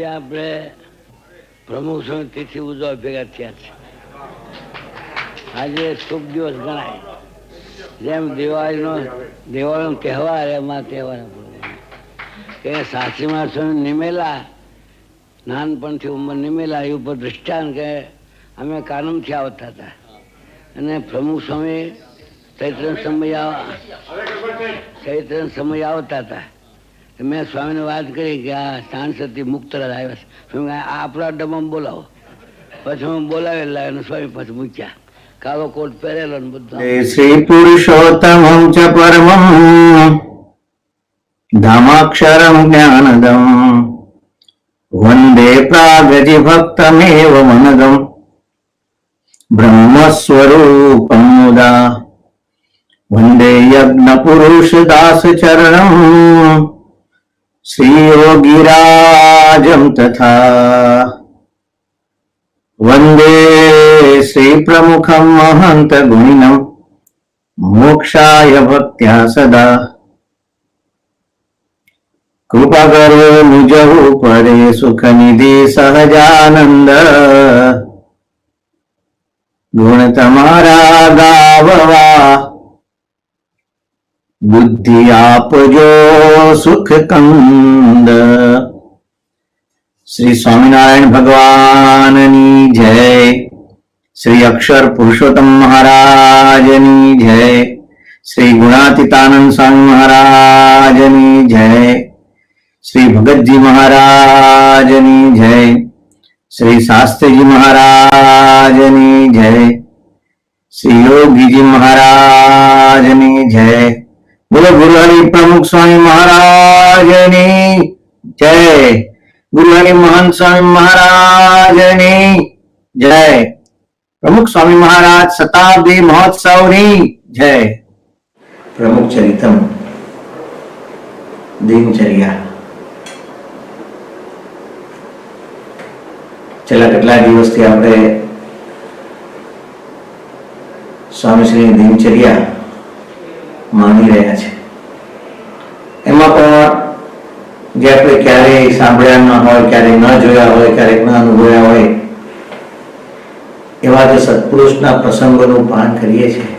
આપણે પ્રમુખ સ્વામી તિથિ ઉજવવા ભેગા થયા છે. આજે શુભ દિવસ ગણાય. જેમ દિવાળીનો તહેવાર એમાં તહેવાર કે સાસરીમાં સ્વામી નિમેલા, નાનપણથી ઉંમર નિમેલા એ ઉપર દ્રષ્ટાંત કે અમે કાનમથી આવતા હતા અને પ્રમુખ સ્વામી ચૈત્ર સમય આવતા હતા. મેં સ્વામીને વાત કરી કે આ સાંસદથી મુક્તરાજ આવ્યા છે, આપણા ડબ્બામાં બોલાવો. પછી હું બોલાવી લાવ્યો, સ્વામી પછી મૂક્યા, કાળો કોટ પહેરેલો ને બધું. શ્રી પુરુષોત્તમં ચ પરમં ધામાક્ષરં જ્ઞાનદમ વંદે પ્રાગજિ ભક્તમેવ મનદમ બ્રહ્મસ્વરૂપં મુદા વંદે યજ્ઞ પુરુષ દાસ ચરણં શ્રી યોગીરાજં તથા વંદે શ્રી પ્રમુખં મહંત ગુણિનમ મોક્ષાય ભક્ત્યા સદા કૃપા કરો મુજ ઉપરે સુખ નિધિ સહજાનંદ ગુણ તમારા ગાવવા બુદ્ધિ આપજો સુખ કંદ. શ્રી સ્વામિનારાયણ ભગવાનની જય. શ્રી અક્ષર પુરુષોત્તમ મહારાજની જય. શ્રી ગુણાતીતાનંદ સ્વામી મહારાજની જય. શ્રી ભગતજી મહારાજની જય. શ્રી શાસ્ત્રીજી મહારાજની જય. શ્રી યોગીજી મહારાજની જય. બોલો ગુરુ હરિ પ્રમુખ સ્વામી મહારાજની જય. ગુરુ હરિ મહંત સ્વામી મહારાજની જય. પ્રમુખ સ્વામી મહારાજ શતાબ્દી મહોત્સવની જય. પ્રમુખ ચરિતમ દિનચર્યા. છેલ્લા કેટલા દિવસથી આપણે સ્વામીશ્રીની દિનચર્યા માની રહ્યા છે. એમાં પણ જે આપણે ક્યારેય સાંભળ્યા ન હોય, ક્યારેય ન જોયા હોય, ક્યારેક ન અનુભવ્યા હોય એવા જે સત્પુરુષના પ્રસંગોનું પાન કરીએ છીએ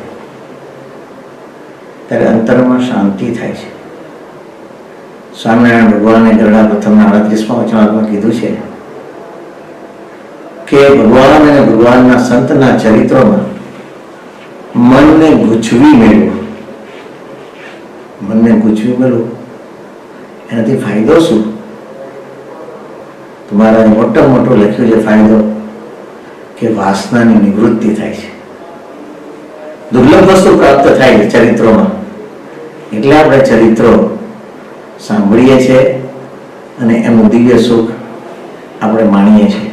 ત્યારે અંતરમાં શાંતિ થાય છે. સ્વામિનારાયણ ભગવાને ગરડા પ્રથમના 38મા વચનામાં કીધું છે કે ભગવાન અને ભગવાનના સંતના ચરિત્રોમાં મનને ગૂંચવી મેળવો. મનને ગૂંચવી મેળવો એનાથી ફાયદો શું? તમારા મોટો લખ્યું છે ફાયદો કે વાસનાની નિવૃત્તિ થાય છે. દુર્લભ વસ્તુ પ્રાપ્ત થાય છે ચરિત્રોમાં. એટલે આપણે ચરિત્રો સાંભળીએ છીએ અને એનું દિવ્ય સુખ આપણે માણીએ છીએ.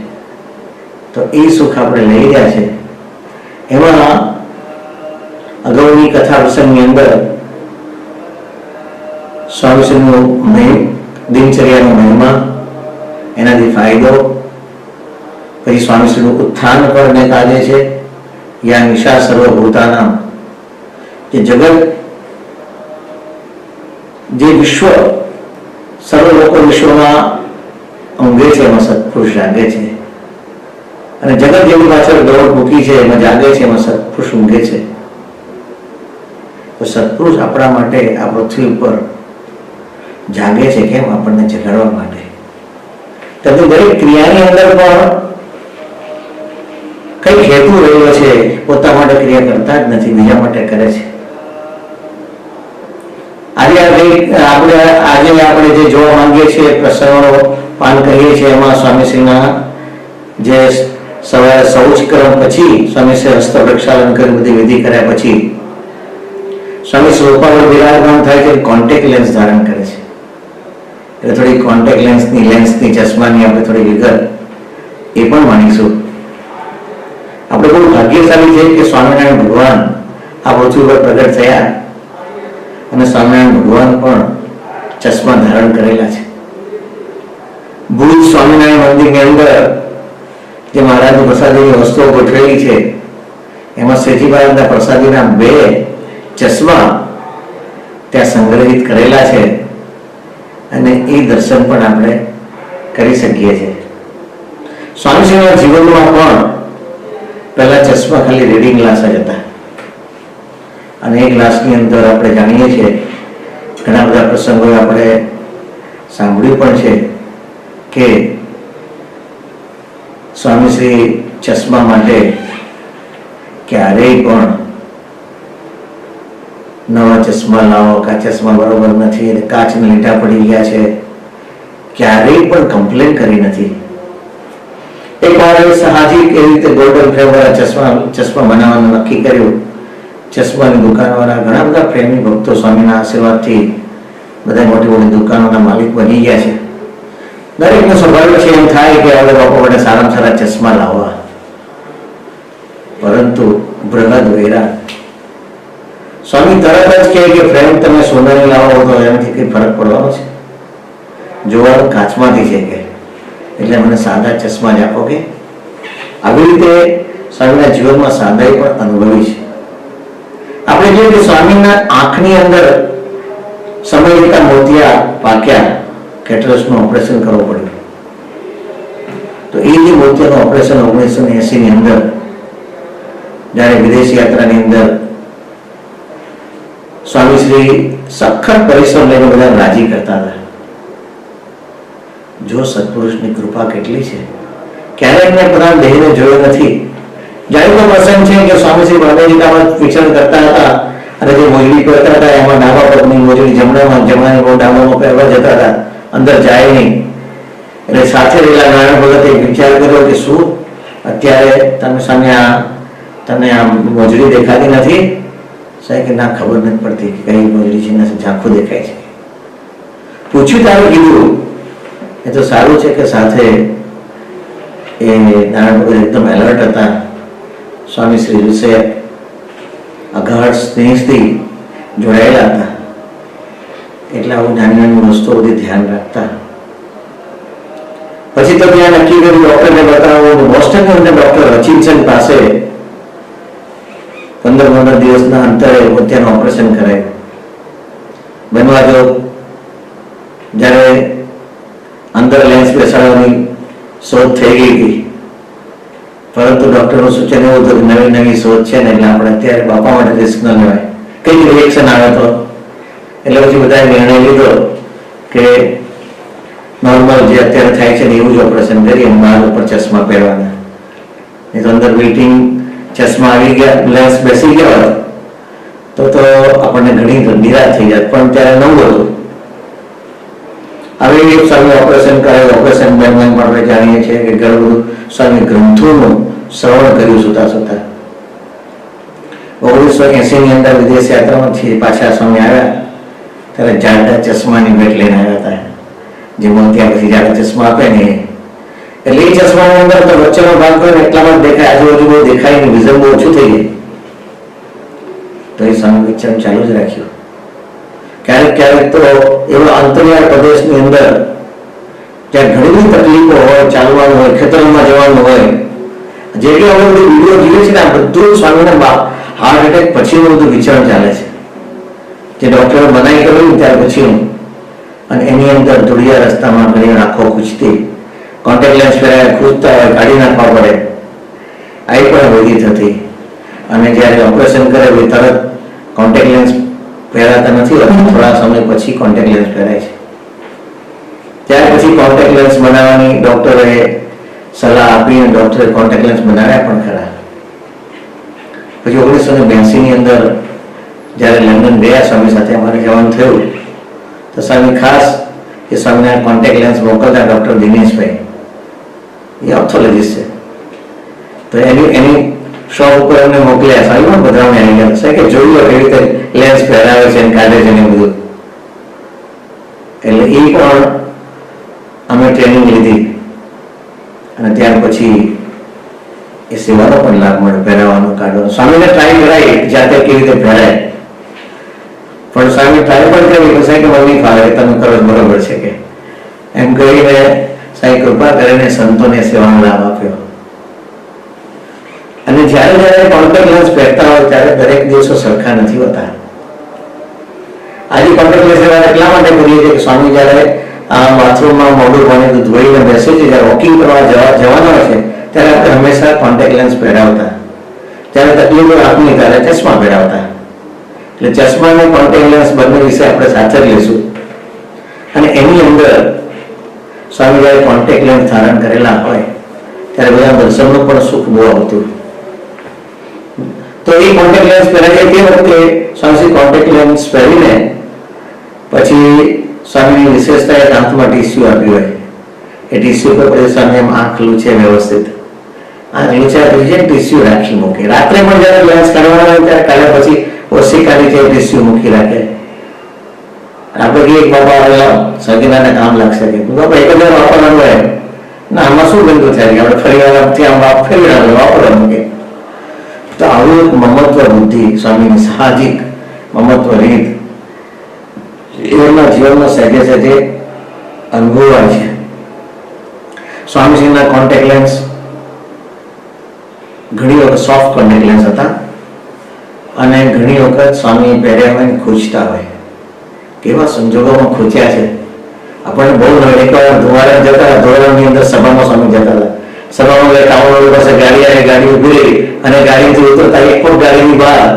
તો એ સુખ આપણે લઈ રહ્યા છે. એમાં અગાઉની કથા પ્રસંગની અંદર સ્વામીશ્રીનું દિનચર્યાનો મહિમા, એનાથી ફાયદો, પછી સ્વામીશ્રીનું ઉત્થાન પર મેં કાઢે છે. યા નિશા સર્વભૂતાનામ, જે જગત, જે વિશ્વ, સર્વ લોકો વિશ્વમાં ઊંઘે છે એમાં સત્પુરુષ જાગે છે, અને જગત જેની પાછળ દોડ મૂકી છે એમાં જાગે છે, એમાં સત્પુરુષ ઊંઘે છે. તો સત્પુરુષ આપણા માટે આ પૃથ્વી ઉપર જાગે છે. કેમ? આપણને જગાડવા માટે. તેથી દરેક ક્રિયાની અંદર પણ કઈ હેતુ રહેલો છે. પોતા માટે ક્રિયા કરતા જ નથી, બીજા માટે કરે છે. આજે આપણે જે જોવા માંગીએ છીએ, પ્રસંગો પાન કરીએ છીએ, એમાં સ્વામીશ્રીના જે સવારે શૌચકરણ પછી સ્વામીશ્રી હસ્ત પ્રક્ષાલન કરી બધી વિધિ કર્યા પછી સ્વામી સોફા પર બિરાજમાન થાય છે, કોન્ટેક્ટ લેન્સ ધારણ કરે છે. એટલે થોડી કોન્ટેક્ટ લેન્સની ચશ્માની આપણે થોડી વિગત એ પણ માનીશું. આપણે બહુ ભાગ્યશાળી છે કે સ્વામિનારાયણ ભગવાન આ પૃથ્વી પર પ્રગટ થયા અને સ્વામિનારાયણ ભગવાન પણ ચશ્મા ધારણ કરેલા છે. ભુજ સ્વામિનારાયણ મંદિરની અંદર જે મહારાજની પ્રસાદીની વસ્તુઓ ગોઠવેલી છે એમાં શ્રીજી મહારાજના પ્રસાદીના 2 ચશ્મા ત્યાં સંગ્રહિત કરેલા છે અને એ દર્શન પણ આપણે કરી શકીએ છીએ. સ્વામીજીના જીવનમાં પણ પહેલા ચશ્મા ખાલી રીડિંગ ગ્લાસ જ હતા, અને એ ગ્લાસની અંદર આપણે જાણીએ છીએ ઘણા બધા પ્રસંગો આપણે સાંભળ્યું પણ છે કે સ્વામીશ્રી ચશ્મા માટે ક્યારેય પણ નવા ચશ્મા લાવો, કા ચશ્મા બરોબર નથી, કાચના લીટા પડી ગયા છે, ક્યારેય પણ કમ્પ્લેન કરી નથી. એક વાર સાહજિક એવી રીતે ગોલ્ડન ફ્રેમ વાળા ચશ્મા બનાવવાનું નક્કી કર્યું. ચશ્માની દુકાનવાળા ઘણા બધા પ્રેમી ભક્તો સ્વામીના આશીર્વાદથી બધા મોટી મોટી દુકાનોના માલિક બની ગયા છે. દરેકનો સ્વભાવ છે એમ થાય કે હવે બાપા માટે સારામાં સારા ચશ્મા લાવવા, પરંતુ બૃહદ વૈરાગ સ્વામી તરત જ કહે કે ફ્રેમ તમે સોનાની લાવો તો એનાથી કઈ ફરક પડવાનો છે, જોવાનું કાચમાંથી છે કે, એટલે મને સાદા ચશ્મા જ આપો કે. આવી રીતે સ્વામીના જીવનમાં સાદાઈ પણ અનુભવી છે. આપણે જોઈએ કે સ્વામીના આંખની અંદર સમય જતા મોતિયા પાક્યા, કેટરસનું ઓપરેશન કરવું પડ્યું. તો એ જે મોતિયાનું ઓપરેશન 1980 ની અંદર જ્યારે વિદેશ યાત્રાની અંદર સ્વામીશ્રી સખત પરિશ્રમ લઈને બધા રાજી કરતા હતા. જો સત્પુરુષની કૃપા કેટલી છે, ક્યારેય મેં પોતાના દેહને જોયો નથી. જાણીતો પ્રસંગ છે કે સ્વામીશ્રી બાંધેજીમાં વિચરણ કરતા હતા અને જે મોજડી પહેરતા હતા એમાં ડાબા પગની મોજડી જમણામાં, જમણાની મોજ ડાબામાં પહેરવા જતા હતા, અંદર જાય નહીં. એટલે સાથે રહેલા નારાયણ ભગતે વિચાર કર્યો કે શું અત્યારે તમે સામે તને આ મોજડી દેખાતી નથી? સાહેબ કે ના, ખબર નથી પડતી કે કઈ મોજડી છે, નથી ઝાંખું દેખાય છે. પૂછ્યું તારે કીધું એ તો સારું છે કે સાથે એ નારાયણ ભગત એકદમ એલર્ટ હતા, સ્વામી શ્રી વિશે અગાઢ સ્નેહથી જોડાયેલા હતા, એટલે આવું નાની નાની વસ્તુઓ બધી ધ્યાન રાખતા. પછી તો ત્યાં નક્કી કર્યું ડોક્ટરને બતાવો. બોસ્ટનની અંદર ડોક્ટર હચિન્સન પાસે 15 દિવસના અંતરે મોતિયાનું ઓપરેશન કરાયું. બનવા જો જ્યારે અંદર લેન્સ બેસાડવાની શોધ થઈ ગઈ હતી, પરંતુ ડોક્ટરનું સૂચન એવું હતું કે નવી નવી શોધ છે ને, એટલે આપણે અત્યારે બાપા માટે રિસ્ક ન લેવાય. કઈ રિએક્શન આવે તો, એટલે પછી બધાએ નિર્ણય લીધો કે નોર્મલ જે અત્યારે થાય છે ને એવું જ ઓપરેશન કરીએ, બહાર ઉપર ચશ્મા પહેરવાના. નહીં તો અંદર બિલ્ટિંગ ચશ્મા આવી ગયા, લેન્સ બેસી ગયા હોત તો આપણને ઘણી નિરાશ થઈ જાય, પણ ત્યારે નવું હતું. હવે સ્વામી ઓપરેશન કરે, ઓપરેશન દરમિયાન પણ આપણે જાણીએ છીએ કે ઘણું બધું સ્વામી ગ્રંથોનું શ્રવણ કર્યું સુતા સુતા. 1980 ની અંદર વિદેશ યાત્રામાંથી પાછા સ્વામી આવ્યા ત્યારે જાડા ચશ્માની ભેટ લઈને આવ્યા હતા, જે મોતિયા પછી જાડા ચશ્મા આપે ને, એટલે એ ચશ્માની અંદર તો વચ્ચેનો ભાગ હોય એટલામાં દેખાય, આજુબાજુ બહુ દેખાય નહીં, વિઝન બહુ ઓછું થઈ જાય. તો એ સ્વામી વિચરણ ચાલુ જ રાખ્યું. ક્યારેક ક્યારેક તો એવા અંતરિયાળ પ્રદેશની અંદર જ્યાં ઘણી બધી તકલીફો હોય, ચાલવાનું હોય, ખેતરમાં જવાનું હોય, જે કે અમે બધું વિડીયો જોઈએ છે ને, આ બધું સ્વામીના હાર્ટ એટેક પછીનું બધું વિચરણ ચાલે છે, જે ડોક્ટરે મનાઈ કર્યું ત્યાર પછીનું. અને એની અંદર ધૂળિયા રસ્તામાં ઘણી આંખો ખૂંચતી, કોન્ટેક્ટ લેન્સ પહેરાય ખૂંચતા હોય, કાઢી નાખવા પડે, આઈ પણ વધી થતી. અને જ્યારે ઓપરેશન કરે તરત કોન્ટેક્ટ લેન્સ પહેરાતા નથી હોતા, થોડા સમય પછી કોન્ટેક્ટ લેન્સ પહેરાય છે. ત્યાર પછી કોન્ટેક્ટ લેન્સ બનાવવાની ડોક્ટરે સલાહ આપીને ડોક્ટરે કોન્ટેક્ટ લેન્સ બનાવ્યા પણ ખરા. પછી 1982 ની અંદર જ્યારે લંડન ગયા સ્વામી સાથે અમારે જવાનું થયું, તો સ્વામી ખાસ એ સ્વામીના કોન્ટેક્ટ લેન્સ મોકલતા ડોક્ટર દિનેશભાઈ, એ ઓપ્થોલોજીસ્ટ છે, તો એની શોપ ઉપર એમને મોકલ્યા. સ્વામી પણ પધરામણી આવી ગયા છે કે જોયું એવી રીતે લેન્સ પહેરાવે છે અને કાઢે છે ને બધું. એટલે એ પણ અમે ટ્રેનિંગ લીધી અને ત્યાર પછી એ સેવાનો પણ લાભ મળે, પહેરાવાનો, કાઢવાનો. સ્વામીને ટ્રાય કરાય જાતે કેવી રીતે પહેરાય, પણ સ્વામી ટ્રાય પણ કરી પછી કે મને ફાવે, તમે કરો બરોબર છે કે એમ કહીને સાહેબ કૃપા કરીને સંતોને સેવાનો લાભ આપ્યો. અને જ્યારે જ્યારે કોન્ટેક્ટ લેન્સ પહેરતા હોય ત્યારે દરેક દિવસો સરખા નથી હોતા. આજે કોન્ટેક્ટ લેન્સ એટલા માટે કરીએ છીએ કે સ્વામી જ્યારે આ બાથરૂમમાં મોઢું પાણી ધોઈને બેસે છે, જ્યારે વોકિંગ કરવા જવાના હોય છે ત્યારે આપણે હંમેશા કોન્ટેક્ટ લેન્સ પહેરાવતા. ત્યારે તકલીફો આપની ત્યારે ચશ્મા પહેરાવતા. એટલે ચશ્મા અને કોન્ટેક્ટ લેન્સ બંને વિશે આપણે સાથે લઈશું. અને એની અંદર સ્વામી જ્યારે કોન્ટેક્ટ લેન્સ ધારણ કરેલા હોય ત્યારે બધા દર્શનનું પણ સુખ બહુ આવતું. તો એ કોન્ટેક્ટ લેન્સ પહેરાય તે વખતે સ્વામી કોન્ટેક્ટ લેન્સ પહેરીને પછી સ્વામીની વિશેષતા એક હાથમાં ટીસ્યુ આપ્યું હોય. એ ટીસ્યુ પર પછી સ્વામી એમ આંખ લૂછે વ્યવસ્થિત. આંખ લૂછ્યા પછી ટીસ્યુ રાખી મૂકે. રાત્રે પણ જયારે લેન્સ કાઢવાના હોય ત્યારે કાઢ્યા પછી ઓશિકાની જે ટીસ્યુ મૂકી રાખે. આપણે એક બાપા આવેલા સગીનાને કામ લાગશે કે બાપા એક જ વાપરવાનું હોય ના આમાં શું ગંદુ થાય આપણે ફરી વાર આમ ફેરવી વાપરવાનું કે. તો આવું એક મમત્વ બુદ્ધિ સ્વામીની સાહજિક મમત્વ રીત એમના જીવનમાં સહેજે સહેજે અનુભવાય છે. સ્વામીજીના કોન્ટેક્ટ લેન્સ ઘણી વખત સોફ્ટ કોન્ટેક્ટ લેન્સ હતા અને ઘણી વખત સ્વામી પહેર્યા હોય ખૂંચતા હોય. કેવા સંજોગોમાં ખૂંચ્યા છે આપણને બહુ એકવાર ધોવાડા જતા ધોવાડાની અંદર સભામાં સ્વામી જતા હતા. સભામાં ટાવર પાસે ગાડી આવે, ગાડી ઉભી રહી અને ગાડીથી ઉતરતા એક પગ ગાડીની બહાર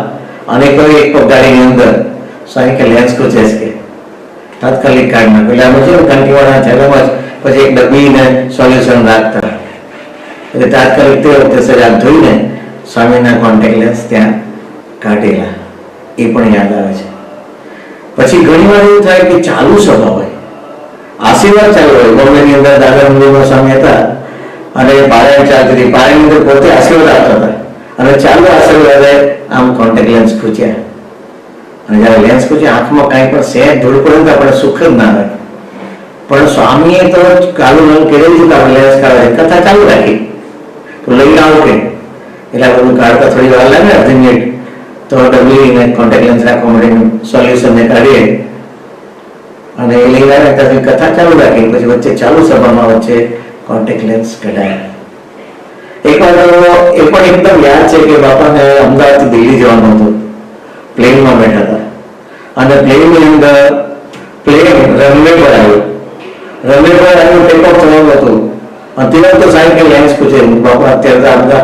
અને કોઈ એક પગ ગાડીની અંદર. સ્વામી કે લેન્સ ખૂંચે છે કે તાત્કાલિક કાઢ નાખો. એટલે આમાં છે કંટીવાળા જગામાં પછી એક ડબ્બીને સોલ્યુશન રાખતા. એટલે તાત્કાલિક તે વખતે સજાગ ધોઈને સ્વામીના કોન્ટેક્ટ લેન્સ ત્યાં કાઢેલા એ પણ યાદ આવે છે. પછી ઘણી વાર એવું થાય કે ચાલુ સભા હોય, આશીર્વાદ ચાલુ હોય. બોમ્બેની અંદર દાદા મંદિરમાં સ્વામી હતા અને પારાયણ ચાલતી હતી. પારાયણની અંદર પોતે આશીર્વાદ આપતા હતા અને ચાલુ આશીર્વાદે આમ કોન્ટેક્ટ લેન્સ ખૂચ્યા. અને જયારે લેન્સ ખૂચ્યા આંખમાં કાંઈ પણ સહેજ ધૂળ પડે તો આપણે સુખ જ ના હોય. પણ સ્વામીએ તો કાલું રંગ કરેલું કે આપણે લેન્સ કાઢે કથા ચાલુ રાખી તો લઈ આવો કે એટલે આ બધું કાઢતા થોડી વાર લાગે અડધી મિનિટ તો ડબલીને કોન્ટેક્ટ લેન્સ રાખવા માટે સોલ્યુશનને કાઢીએ અને એ લઈને આવ્યા ત્યાંથી કથા ચાલુ રાખી. પછી વચ્ચે ચાલુ સભામાં વચ્ચે કોન્ટેક્ટ લેન્સ કઢાયા. એક વાર એ પણ એકદમ યાદ છે કે બાપાને અમદાવાદથી દિલ્હી જવાનું હતું. પ્લેનમાં બેઠા હતા અને પ્લેનની અંદર પ્લેન રનવે પર આવ્યું. રનવે પર આવ્યું ટેક ઓફ થવાનું હતું અને તે તો સાહેબ કે લેન્સ પૂછે બાપા અત્યારે તો બધા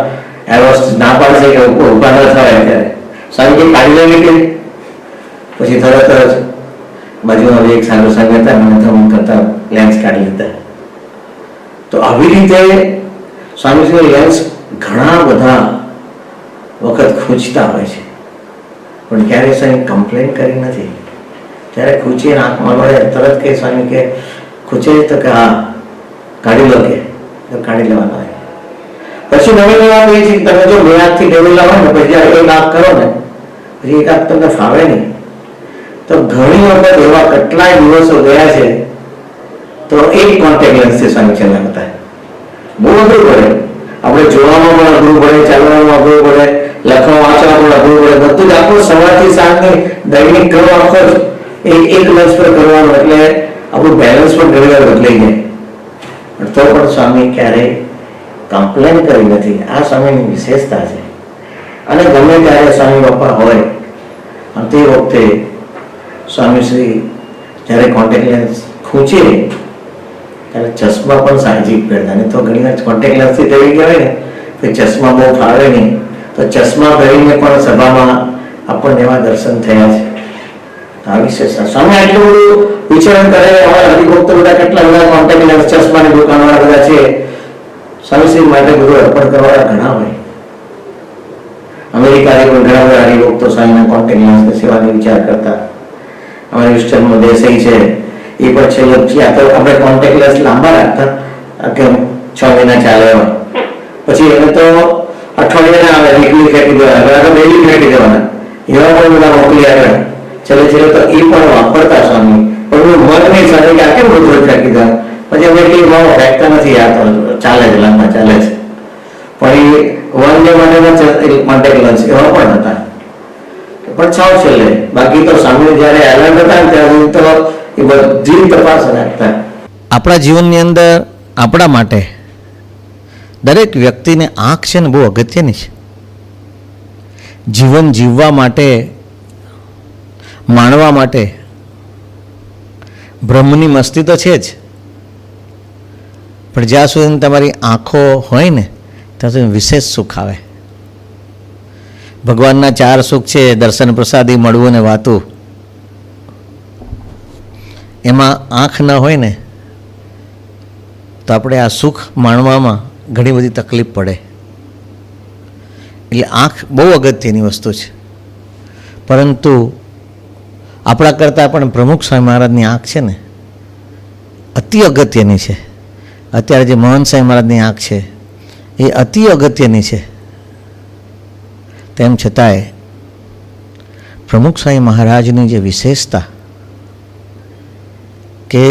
એરોસ ના પાડશે કે ઉભા ન થવાય ત્યારે સાહેબ કે કાઢી લેવી કે પછી તરત જ બાજુમાં એક સારું સાહેબ હતા મને તો કરતા લેન્સ કાઢી લીધા. તો આવી રીતે સ્વામીજી લેન્સ ઘણા બધા વખત ખૂંચતા હોય છે પણ ક્યારે સ્વામી કમ્પ્લેન કરી નથી. ત્યારે ખૂંચીને આંખમાં વળે તરત કે સ્વામી કે ખૂંચે તો કે હા કાઢી લો કે તો કાઢી લેવાના હોય. પછી નવી વાત એ છે કે તમે જો બે હાથથી ડેવેલા હોય ને પછી જયારે એક હાથ કરો ને પછી એક હાથ તમને ફાવે નહીં. તો ઘણી વખત એવા કેટલાય દિવસો ગયા છે તો એક કોન્ટેક્ટ લેન્સથી સ્વામી ચલાવતા. બહુ અઘરું પડે. આપણે જોવામાં પણ અઘરું પડે, ચાલવામાં અઘરું પડે, લખવા વાંચવા પણ અઘરું પડે. બધું જ આપણું સવારથી સાંજની દૈનિક કરો આખો જ એક લેન્સ પર કરવાનું એટલે આપણું બેલેન્સ પણ ઘણી વાર બદલાઈ જાય. તો પણ સ્વામી ક્યારેય કમ્પ્લેન કરી નથી. આ સ્વામીની વિશેષતા છે. અને ગમે ત્યારે સ્વામી બાપા હોય અને તે વખતે સ્વામીશ્રી જ્યારે કોન્ટેક્ટ લેન્સ ખૂંચે ત્યારે ચશ્મા પણ સાહજિક પહેરતા. નહીં તો ઘણી વાર કોન્ટેક્ટ લેન્સથી થઈ ગયા હોય ને તો ચશ્મા બહુ ફાવે નહીં તો ચશ્મા પહેરીને પણ સભામાં આપણને એવા દર્શન થયા છે. આ વિશેષતા સ્વામી આટલું બધું વિચરણ કરે. હવે હરિભક્તો બધા કેટલા બધા કોન્ટેક્ટ લેન્સ ચશ્માની દુકાનવાળા બધા છે. સ્વામીશ્રી માટે બધું અર્પણ કરવાવાળા ઘણા હોય. અમેરિકાથી પણ ઘણા બધા હરિભક્તો સ્વામીના કોન્ટેક્ટ લેન્સની સેવાની વિચાર કરતા. અમારી હોસ્ટેલમાં દેસાઈ છે એ પણ છેલ્લે ત્યાં તો આપણે કોન્ટેક્ટ લેન્સ લાંબા રાખતા કે 6 મહિના ચાલે એવા. પછી એને તો અઠવાડિયાના આવે વીકલી ફેંકી દેવાના, ડેલી ફેંકી દેવાના. એવા પણ બધા મોકલી આવ્યા. છેલ્લે છેલ્લે તો એ પણ વાપરતા સ્વામી પણ મન નહીં સાથે કે આ કેમ બધું ફેંકી દેવા. પછી અમે કઈ ભાવ ફેંકતા નથી. આ તો ચાલે છે, લાંબા ચાલે છે. પણ એ વન ડે માટેના કોન્ટેક્ટ લેન્સ એવા પણ હતા પણ છાવ છેલ્લે. બાકી તો સામે જયારે એલર્ટ હતા ને ત્યારે તો એ બધી તપાસ રાખતા. આપણા જીવનની અંદર આપણા માટે દરેક વ્યક્તિને આંખ છે ને બહુ અગત્યની છે. જીવન જીવવા માટે, માણવા માટે, બ્રહ્મની મસ્તી તો છે જ, પણ જ્યાં સુધી તમારી આંખો હોય ને ત્યાં સુધી વિશેષ સુખ આવે. ભગવાનના 4 સુખ છે, દર્શન, પ્રસાદી, મળવું ને વાતું. એમાં આંખ ન હોય ને તો આપણે આ સુખ માણવામાં ઘણી બધી તકલીફ પડે. એટલે આંખ બહુ અગત્યની વસ્તુ છે. પરંતુ આપણા કરતાં પણ પ્રમુખ સ્વામી મહારાજની આંખ છે ને અતિ અગત્યની છે. અત્યારે જે મહંત સ્વામી મહારાજની આંખ છે એ અતિ અગત્યની છે. તેમ છતાંય પ્રમુખ સ્વામી મહારાજની જે વિશેષતા કે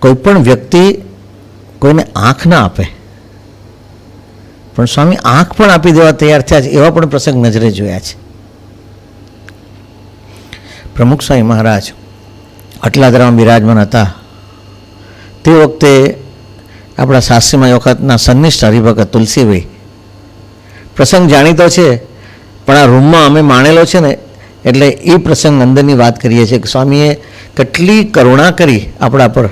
કોઈ પણ વ્યક્તિ કોઈને આંખ ના આપે, પણ સ્વામી આંખ પણ આપી દેવા તૈયાર થયા છે. એવા પણ પ્રસંગ નજરે જોયા છે. પ્રમુખ સ્વામી મહારાજ અટલાદરામાં બિરાજમાન હતા તે વખતે આપણા શાસ્ત્રીમાં વખતના સન્નિષ્ઠ હરિભગત તુલસીભાઈ, પ્રસંગ જાણીતો છે પણ આ રૂમમાં અમે માણેલો છે ને એટલે એ પ્રસંગ અંદરની વાત કરીએ છીએ કે સ્વામીએ કેટલી કરુણા કરી આપણા પર.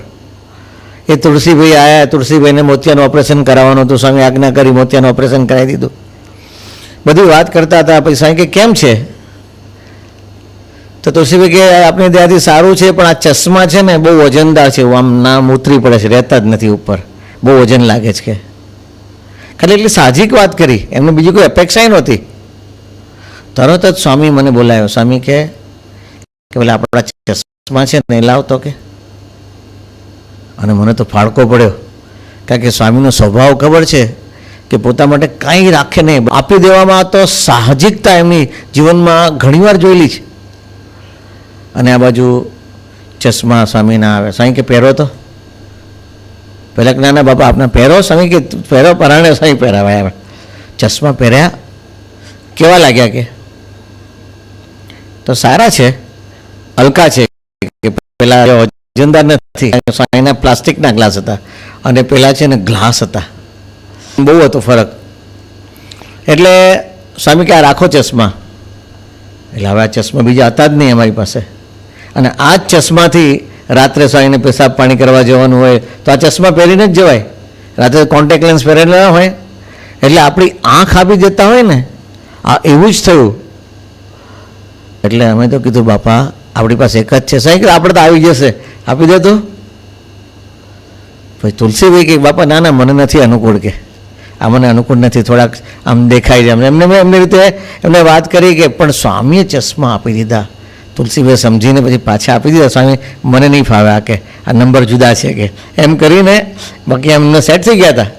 એ તુલસીભાઈ આવ્યા, તુલસીભાઈને મોતિયાનું ઓપરેશન કરાવવાનું હતું, સ્વામી આજ્ઞા કરી મોતિયાનું ઓપરેશન કરાવી દીધું. બધી વાત કરતા હતા. પછી સ્વામી કે કેમ છે? તો તુલસીભાઈ કે આપણી ત્યાંથી સારું છે, પણ આ ચશ્મા છે ને બહુ વજનદાર છે, આમ નામ ઉતરી પડે છે, રહેતા જ નથી ઉપર, બહુ વજન લાગે છે કે. ખાલી એટલી સાહજિક વાત કરી, એમને બીજી કોઈ અપેક્ષા નહોતી. તરત જ સ્વામી મને બોલાયો. સ્વામી કે પેલા આપણા ચશ્મા છે ને એ લાવતો કે. અને મને તો ફાળકો પડ્યો, કારણ કે સ્વામીનો સ્વભાવ ખબર છે કે પોતા માટે કાંઈ રાખે નહીં, આપી દેવામાં તો સાહજિકતા એમની જીવનમાં ઘણીવાર જોયેલી છે. અને આ બાજુ ચશ્મા સ્વામી ના આવે. સ્વામી કે પહેરો તો. પહેલાં કે ના બાપા આપને પહેરો. સ્વામી કે પહેરો, પરાણે સ્વામી પહેરાવાય. ચશ્મા પહેર્યા, કેવા લાગ્યા કે? તો સારા છે, હલકા છે, કે પેલા વજનદાર નથી. સ્વામીના પ્લાસ્ટિકના ગ્લાસ હતા અને પેલા છે ને ગ્લાસ હતા, બહુ હતો ફરક. એટલે સ્વામી કે આ રાખો ચશ્મા. એટલે હવે આ ચશ્મા બીજા હતા જ નહીં અમારી પાસે. અને આ જ ચશ્માથી રાત્રે સ્વામીને પેશાબ પાણી કરવા જવાનું હોય તો આ ચશ્મા પહેરીને જ જવાય. રાત્રે કોન્ટેક્ટ લેન્સ પહેરેલા હોય એટલે આપણી આંખ આપી દેતા હોય ને, આ એવું જ થયું. એટલે અમે તો કીધું બાપા આપણી પાસે એક જ છે. સાહેબ આપણે તો આવી જશે, આપી દે તો. પછી તુલસીભાઈ કે બાપા ના ના મને નથી અનુકૂળ, કે આ મને અનુકૂળ નથી, થોડાક આમ દેખાય છે. એમને મેં એમની રીતે એમને વાત કરી કે પણ સ્વામીએ ચશ્મા આપી દીધા. તુલસીભાઈ સમજીને પછી પાછા આપી દીધા. સ્વામી મને નહીં ફાવે, આ કે આ નંબર જુદા છે કે એમ કરીને બાકી એમને સેટ થઈ ગયા હતા.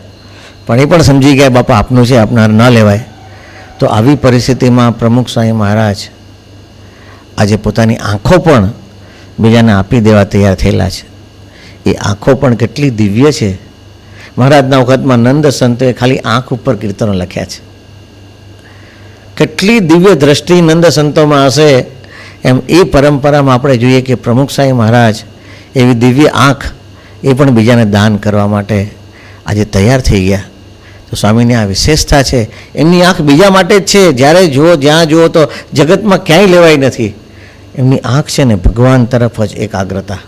પણ એ પણ સમજી ગયા બાપા આપનું છે, આપનાર ન લેવાય. તો આવી પરિસ્થિતિમાં પ્રમુખ સ્વામી મહારાજ આજે પોતાની આંખો પણ બીજાને આપી દેવા તૈયાર થયેલા છે. એ આંખો પણ કેટલી દિવ્ય છે. મહારાજના વખતમાં નંદ સંતોએ ખાલી આંખ ઉપર કીર્તનો લખ્યા છે. કેટલી દિવ્ય દ્રષ્ટિ નંદ સંતોમાં હશે. એમ એ પરંપરામાં આપણે જોઈએ કે પ્રમુખ સ્વામી મહારાજ એવી દિવ્ય આંખ એ પણ બીજાને દાન કરવા માટે આજે તૈયાર થઈ ગયા. તો સ્વામીની આ વિશેષતા છે. એમની આંખ બીજા માટે જ છે. જ્યારે જુઓ, જ્યાં જુઓ તો જગતમાં ક્યાંય લેવાય નથી. એમની આંખ છે ને ભગવાન તરફ જ એકાગ્રતા.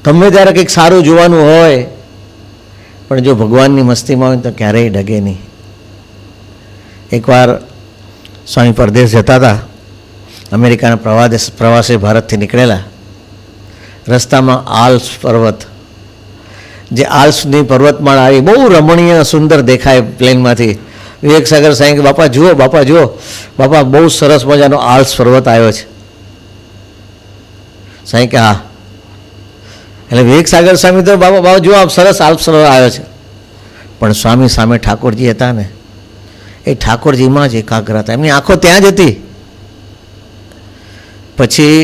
ગમે ત્યારે કંઈક સારું જોવાનું હોય પણ જો ભગવાનની મસ્તીમાં હોય તો ક્યારેય ડગે નહીં. એકવાર સ્વામી પરદેશ જતા હતા, અમેરિકાના પ્રવાસે ભારતથી નીકળેલા. રસ્તામાં આલ્પ્સ પર્વત, જે આલ્પ્સની પર્વતમાળા આવી બહુ રમણીય સુંદર દેખાય પ્લેનમાંથી. વિવેક સાગર સાંઈ કે બાપા જુઓ, બાપા જુઓ, બાપા બહુ સરસ મજાનો આલ્પ્સ પર્વત આવ્યો છે. સાંઈ કે હા. એટલે વિવેક સાગર સ્વામી તો બાપા બાબા જુઓ આપ સરસ આલ્પ્સ પર્વત આવ્યો છે. પણ સ્વામી સામે ઠાકોરજી હતા ને, એ ઠાકોરજીમાં જ એકાગ્રતા, એમની આંખો ત્યાં જ હતી. પછી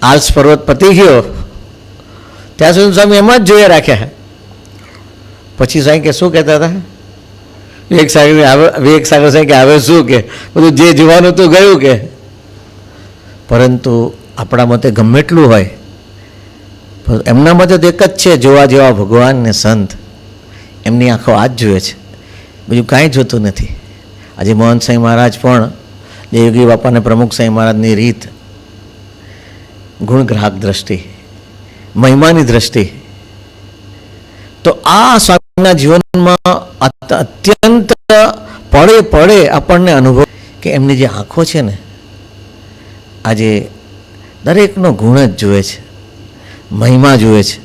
આલ્પ્સ પર્વત પતી ગયો ત્યાં સુધી સ્વામી એમાં જ જોયા રાખ્યા. પછી સાંઈ કે શું કહેતા હતા વિવેક સાગર સાંઈ કે હવે શું કે બધું જે જોવાનું તો ગયું કે. પરંતુ આપણા મતે ગમે એટલું હોય, એમના મતે તો એક જ છે, જોવા જેવા ભગવાન ને સંત. એમની આંખો આ જ જોઈએ છે, બીજું કાંઈ જોતું નથી. આજે મોહન સાંઈ મહારાજ પણ જે યોગી બાપાને પ્રમુખ સાંઈ મહારાજની રીત ગુણગ્રાહક દ્રષ્ટિ, મહિમાની દ્રષ્ટિ. તો આ સ્વામીના જીવનમાં અત્યંત પડે પડે આપણને અનુભવ કે એમની જે આંખો છે ને, આજે દરેકનો ગુણ જ જુએ છે, મહિમા જુએ છે,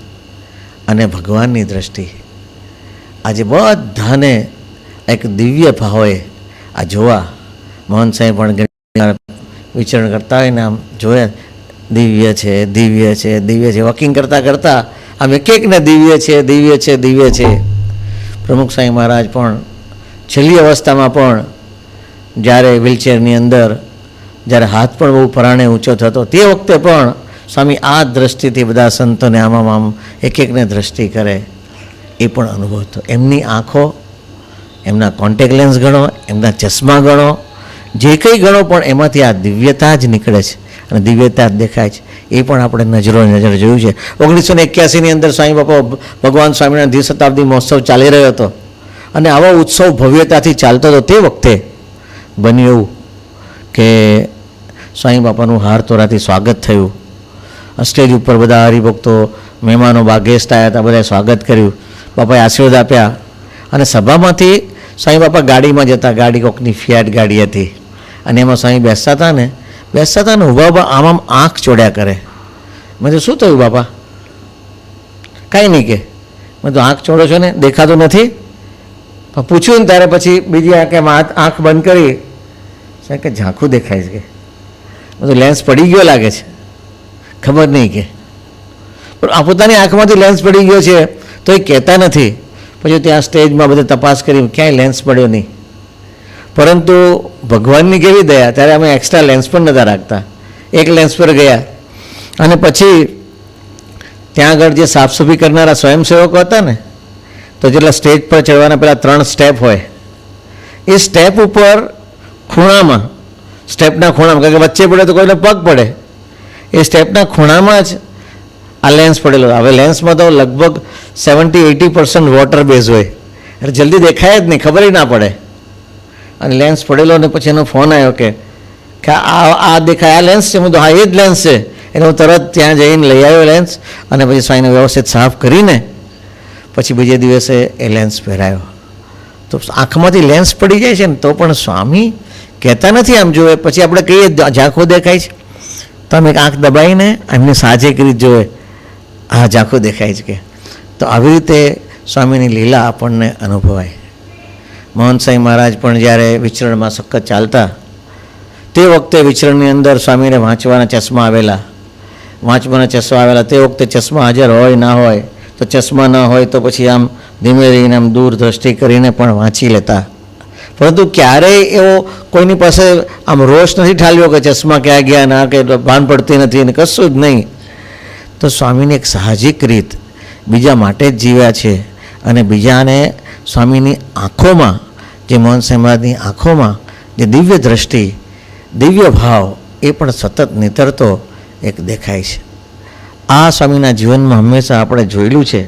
અને ભગવાનની દ્રષ્ટિ આજે બધાને એક દિવ્ય ભાવે આ જોવા. મોહન સાહેબ પણ ઘણી વાર વિચરણ કરતા હોય ને આમ જોયા, દિવ્ય છે, દિવ્ય છે, દિવ્ય છે, વોકિંગ કરતાં કરતાં આમ એક એકને દિવ્ય છે, દિવ્ય છે, દિવ્ય છે. પ્રમુખ સાંઈ મહારાજ પણ છેલ્લી અવસ્થામાં પણ જ્યારે વ્હીલચેરની અંદર જ્યારે હાથ પણ બહુ પરાણે ઊંચો થતો, તે વખતે પણ સ્વામી આ દ્રષ્ટિથી બધા સંતોને આમ એક એકને દ્રષ્ટિ કરે, એ પણ અનુભવ હતો. એમની આંખો, એમના કોન્ટેક્ટ લેન્સ ગણો, એમના ચશ્મા ગણો, જે કંઈ ગણો, પણ એમાંથી આ દિવ્યતા જ નીકળે છે અને દિવ્યતા જ દેખાય છે. એ પણ આપણે નજર જોયું છે. 1981ની અંદર સ્વામી બાપા ભગવાન સ્વામિનારાયણ દ્વિશતાબ્દી મહોત્સવ ચાલી રહ્યો હતો અને આવો ઉત્સવ ભવ્યતાથી ચાલતો હતો. તે વખતે બન્યું એવું કે સ્વામી બાપાનું હાર તોરાથી સ્વાગત થયું. સ્ટેજ ઉપર બધા હરિભક્તો, મહેમાનો, ગેસ્ટ આવ્યા હતા, બધાએ સ્વાગત કર્યું, બાપાએ આશીર્વાદ આપ્યા. અને સભામાંથી સ્વામી બાપા ગાડીમાં જતા, ગાડી કોકની ફિયાટ ગાડી હતી, અને એમાં સ્વામી બેસતા હતા ને ઊભા આમ આંખ ચોડ્યા કરે. મેં તો શું થયું બાપા? કાંઈ નહીં કે. મેં તો આંખ ચોડો છો ને, દેખાતું નથી? પૂછ્યું ને ત્યારે પછી બીજી આંખ બંધ કરી, કે ઝાંખું દેખાય છે કે. મેં તો લેન્સ પડી ગયો લાગે છે, ખબર નહીં કે. પણ આ પોતાની આંખમાંથી લેન્સ પડી ગયો છે તો એ કહેતા નથી. પછી ત્યાં સ્ટેજમાં બધે તપાસ કરી, ક્યાંય લેન્સ પડ્યો નહીં. પરંતુ ભગવાનની કેવી દયા, ત્યારે અમે એક્સ્ટ્રા લેન્સ પણ નહોતા રાખતા, એક લેન્સ પર ગયા. અને પછી ત્યાં આગળ જે સાફસફાઈ કરનારા સ્વયંસેવકો હતા ને, તો જેટલા સ્ટેજ પર ચડવાના પહેલાં 3 સ્ટેપ હોય, એ સ્ટેપ ઉપર ખૂણામાં, સ્ટેપના ખૂણામાં, કારણ કે વચ્ચે પડે તો કોઈને પગ પડે, એ સ્ટેપના ખૂણામાં જ આ લેન્સ પડેલો. હવે લેન્સમાં તો લગભગ 70-80% વોટર બેઝ હોય, એટલે જલ્દી દેખાય જ નહીં, ખબર ના પડે. અને લેન્સ પડેલો, અને પછી એનો ફોન આવ્યો કે આ દેખાય, આ લેન્સ છે. હું તો હા, એ જ લેન્સ છે. એટલે હું તરત ત્યાં જઈને લઈ આવ્યો લેન્સ, અને પછી સ્વામીને વ્યવસ્થિત સાફ કરીને પછી બીજે દિવસે એ લેન્સ પહેરાયો. તો આંખમાંથી લેન્સ પડી જાય છે ને તો પણ સ્વામી કહેતા નથી આમ જોવે. પછી આપણે કહીએ ઝાંખું દેખાય છે, તો આમ એક આંખ દબાઈને એમની સાજે કરી જોવે, આ ઝાંખું દેખાય છે કે. તો આવી રીતે સ્વામીની લીલા આપણને અનુભવાય. મોહન સાંઈ મહારાજ પણ જ્યારે વિચરણમાં સખત ચાલતા, તે વખતે વિચરણની અંદર સ્વામીને વાંચવાના ચશ્મા આવેલા, તે વખતે ચશ્મા હાજર હોય ના હોય, તો ચશ્મા ન હોય તો પછી આમ ધીમે રહીને આમ દૂર દ્રષ્ટિ કરીને પણ વાંચી લેતા. પરંતુ ક્યારેય એવો કોઈની પાસે આમ રોષ નથી ઠાલ્યો કે ચશ્મા ક્યાં ગયા, ના કે ભાન પડતી નથી, ને કશું જ નહીં. તો સ્વામીની એક સાહજિક રીત, બીજા માટે જ જીવ્યા છે. અને બીજાને સ્વામીની આંખોમાં, જે મોહન સાંઈ મહારાજની આંખોમાં જે દિવ્ય દ્રષ્ટિ, દિવ્ય ભાવ, એ પણ સતત નીતરતો એક દેખાય છે. આ સ્વામીના જીવનમાં હંમેશા આપણે જોયેલું છે.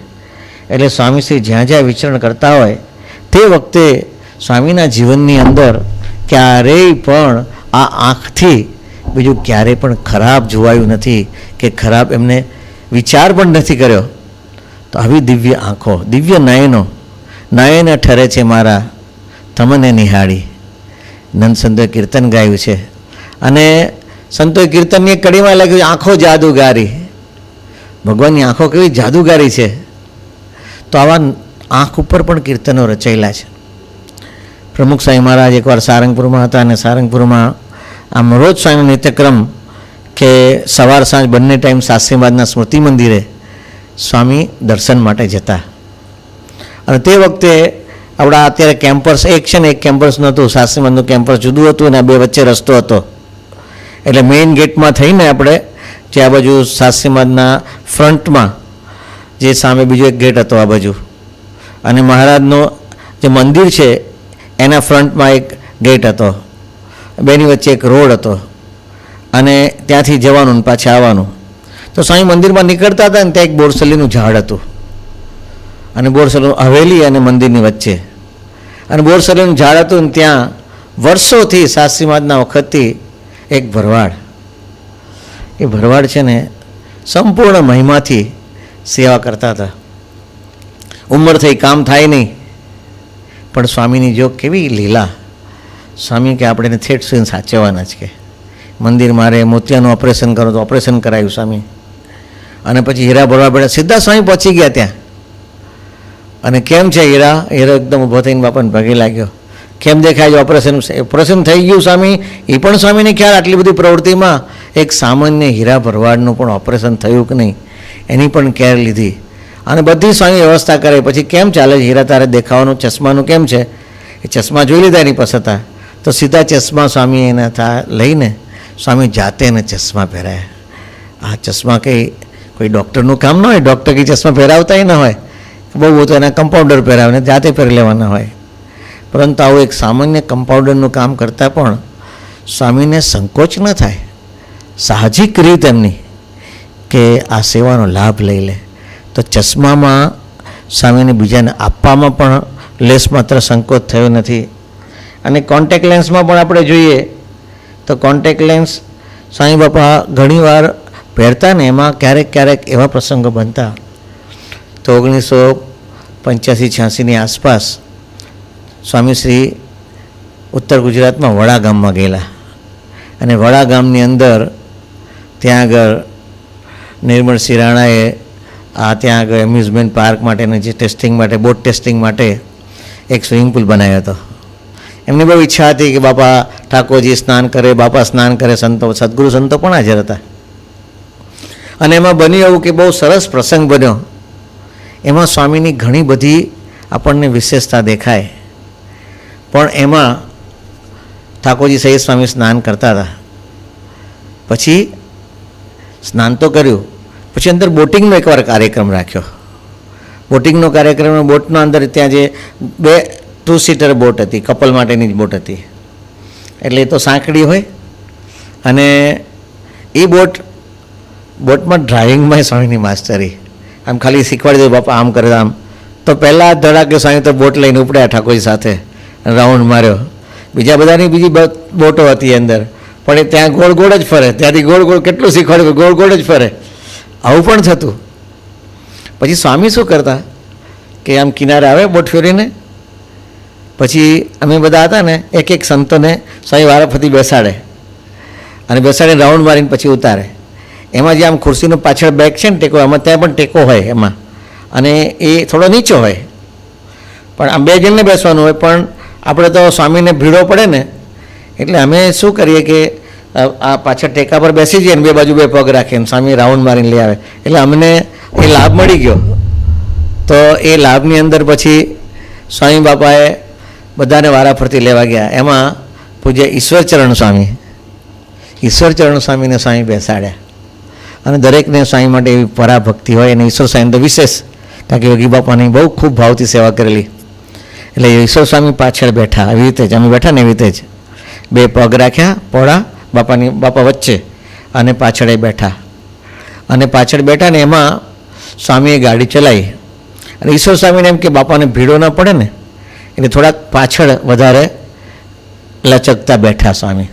એટલે સ્વામીશ્રી જ્યાં જ્યાં વિચરણ કરતા હોય, તે વખતે સ્વામીના જીવનની અંદર ક્યારેય પણ આ આંખથી બીજું ક્યારેય પણ ખરાબ જોવાયું નથી, કે ખરાબ એમને વિચાર પણ નથી કર્યો. તો આવી દિવ્ય આંખો, દિવ્ય નયન ઠરે છે મારા તમને નિહાળી. નંદ સંતોએ કીર્તન ગાયું છે, અને સંતોએ કીર્તનની કડીમાં લખ્યું, આંખો જાદુગારી. ભગવાનની આંખો કેવી જાદુગારી છે. તો આવા આંખ ઉપર પણ કીર્તનો રચાયેલા છે. પ્રમુખ સાંઈ મહારાજ એકવાર સારંગપુરમાં હતા, અને સારંગપુરમાં આમ રોજ સ્વામીનો નિત્યક્રમ કે સવાર સાંજ બંને ટાઈમ શાસ્ત્રીબાદના સ્મૃતિ મંદિરે સ્વામી દર્શન માટે જતા. અને તે વખતે આપણા અત્યારે કેમ્પસ એક છે ને, એક કેમ્પસ નહોતું, શાસ્ત્રીબાદનું કેમ્પસ જુદું હતું, અને આ બે વચ્ચે રસ્તો હતો. એટલે મેઇન ગેટમાં થઈને આપણે જે આ બાજુ શાસ્ત્રીબાદના ફ્રન્ટમાં જે સામે બીજો એક ગેટ હતો આ બાજુ, અને મહારાજનો જે મંદિર છે એના ફ્રન્ટમાં એક ગેટ હતો, બેની વચ્ચે એક રોડ હતો, અને ત્યાંથી જવાનું ને પાછા આવવાનું. તો સ્વામી મંદિરમાં નીકળતા હતા ને ત્યાં એક બોરસલીનું ઝાડ હતું, અને બોરસલીનું હવેલી અને મંદિરની વચ્ચે, અને બોરસલીનું ઝાડ હતું ને ત્યાં વર્ષોથી શાસ્ત્રી મહારાજના વખતથી એક ભરવાડ એ ભરવાડ છે ને સંપૂર્ણ મહિમાથી સેવા કરતા હતા. ઉંમર થઈ, કામ થાય નહીં, પણ સ્વામીની જો કેવી લીલા. સ્વામી કે આપણે એને ઠેઠ સુધી સાચવવાના જ કે મંદિર મારે મોતિયાનું ઓપરેશન કરો તો ઓપરેશન કરાવ્યું સ્વામી. અને પછી હીરા ભરવા બેઠા, સીધા સ્વામી પહોંચી ગયા ત્યાં. અને કેમ છે હીરા? હીરો એકદમ ઊભો થઈને બાપાને પગે લાગ્યો. કેમ દેખાય છે? ઓપરેશન થઈ ગયું સ્વામી. એ પણ સ્વામીને ખ્યાલ આટલી બધી પ્રવૃત્તિમાં એક સામાન્ય હીરા ભરવાડનું પણ ઓપરેશન થયું કે નહીં એની પણ કેર લીધી. અને બધી સ્વામી વ્યવસ્થા કરે. પછી કેમ ચાલે છે હીરા, તારે દેખાવાનું ચશ્માનું કેમ છે? એ ચશ્મા જોઈ લીધા એની પાસે હતા તો સીધા ચશ્મા સ્વામી એને લઈને સ્વામી જાતે એને ચશ્મા પહેરાયા. આ ચશ્મા કંઈ કોઈ ડૉક્ટરનું કામ ન હોય, ડૉક્ટર કંઈ ચશ્મા પહેરાવતા ન હોય, બહુ તો એના કમ્પાઉન્ડર પહેરાવે ને જાતે પહેરી લેવાના હોય. પરંતુ આવું એક સામાન્ય કમ્પાઉન્ડરનું કામ કરતાં પણ સ્વામીને સંકોચ ન થાય, સાહજિક રીત એમની કે આ સેવાનો લાભ લઈ લે. તો ચશ્મામાં સ્વામીને બીજાને આપવામાં પણ લેસ માત્ર સંકોચ થયો નથી. અને કોન્ટેક્ટ લેન્સમાં પણ આપણે જોઈએ તો કોન્ટેક્ટ લેન્સ સ્વામી બાપા ઘણીવાર પહેરતા ને એમાં ક્યારેક ક્યારેક એવા પ્રસંગો બનતા. તો 1985-86ની આસપાસ સ્વામીશ્રી ઉત્તર ગુજરાતમાં વડા ગામમાં ગયેલા. અને વડા ગામની અંદર ત્યાં આગળ નિર્મળસિંહ રાણાએ ત્યાં આગળ એમ્યુઝમેન્ટ પાર્ક માટેનું જે ટેસ્ટિંગ માટે, બોટ ટેસ્ટિંગ માટે એક સ્વિમિંગ પુલ બનાવ્યો હતો. એમની બહુ ઈચ્છા હતી કે બાપા ઠાકોરજી સ્નાન કરે, બાપા સ્નાન કરે, સંતો સદગુરુ સંતો પણ હાજર હતા. અને એમાં બન્યું એવું કે બહુ સરસ પ્રસંગ બન્યો. એમાં સ્વામીની ઘણી બધી આપણને વિશેષતા દેખાય. પણ એમાં ઠાકોરજી સહિત સ્વામી સ્નાન કરતા હતા. પછી સ્નાન તો કર્યું, પછી અંદર બોટિંગનો એકવાર કાર્યક્રમ રાખ્યો. બોટિંગનો કાર્યક્રમ, બોટનો અંદર ત્યાં જે 2 સીટર બોટ હતી, કપલ માટેની જ બોટ હતી. એટલે એ તો સાંકડી હોય. અને એ બોટમાં ડ્રાઇવિંગમાં સ્વામીની માસ્ટરી. આમ ખાલી શીખવાડી દે બાપા આમ કરે આમ. તો પહેલાં ધડાકે સ્વામી તો બોટ લઈને ઉપડ્યા ઠાકોરજી સાથે, રાઉન્ડ માર્યો. બીજા બધાની બીજી બોટો હતી અંદર, પણ એ ત્યાં ગોળ ગોળ જ ફરે. ત્યાંથી ગોળ ગોળ કેટલું શીખવાડ્યું, ગોળ ગોળ જ ફરે. આવું પણ થતું. પછી સ્વામી શું કરતા કે આમ કિનારે આવે બોટ ફેરીને, પછી અમે બધા હતા ને એક એક સંતોને સ્વામી વારાફરતી બેસાડે અને બેસાડીને રાઉન્ડ મારીને પછી ઉતારે. એમાં જે આમ ખુરશીનો પાછળ બેક છે ને ટેકો, એમાં ત્યાં પણ ટેકો હોય એમાં, અને એ થોડો નીચો હોય. પણ આમ 2 જણને બેસવાનું હોય. પણ આપણે તો સ્વામીને ભીડો પડે ને એટલે અમે શું કરીએ કે આ પાછળ ટેકા પર બેસી જઈએ ને 2 બાજુ 2 પગ રાખીને સ્વામી રાઉન્ડ મારીને લઈ આવે. એટલે અમને એ લાભ મળી ગયો. તો એ લાભની અંદર પછી સ્વામી બાપાએ બધાને વારાફરતી લેવા ગયા. એમાં પૂજ્ય ઈશ્વરચરણ સ્વામીને સ્વામી બેસાડ્યા. અને દરેકને સ્વામી માટે એવી પરાભક્તિ હોય. અને ઈશ્વર સ્વામી તો વિશેષ, કારણ કે યોગી બાપાની બહુ ખૂબ ભાવથી સેવા કરેલી. એટલે ઈશ્વર સ્વામી પાછળ બેઠા, એવી રીતે જ અમે બેઠા ને એવી રીતે જ 2 પગ રાખ્યા પોળા બાપા વચ્ચે, અને પાછળ બેઠા. અને પાછળ બેઠા ને એમાં સ્વામીએ ગાડી ચલાવી. અને ઈશ્વર સ્વામીને એમ કે બાપાને ભીડો ન પડે ને એટલે થોડાક પાછળ વધારે લચકતા બેઠા સ્વામી.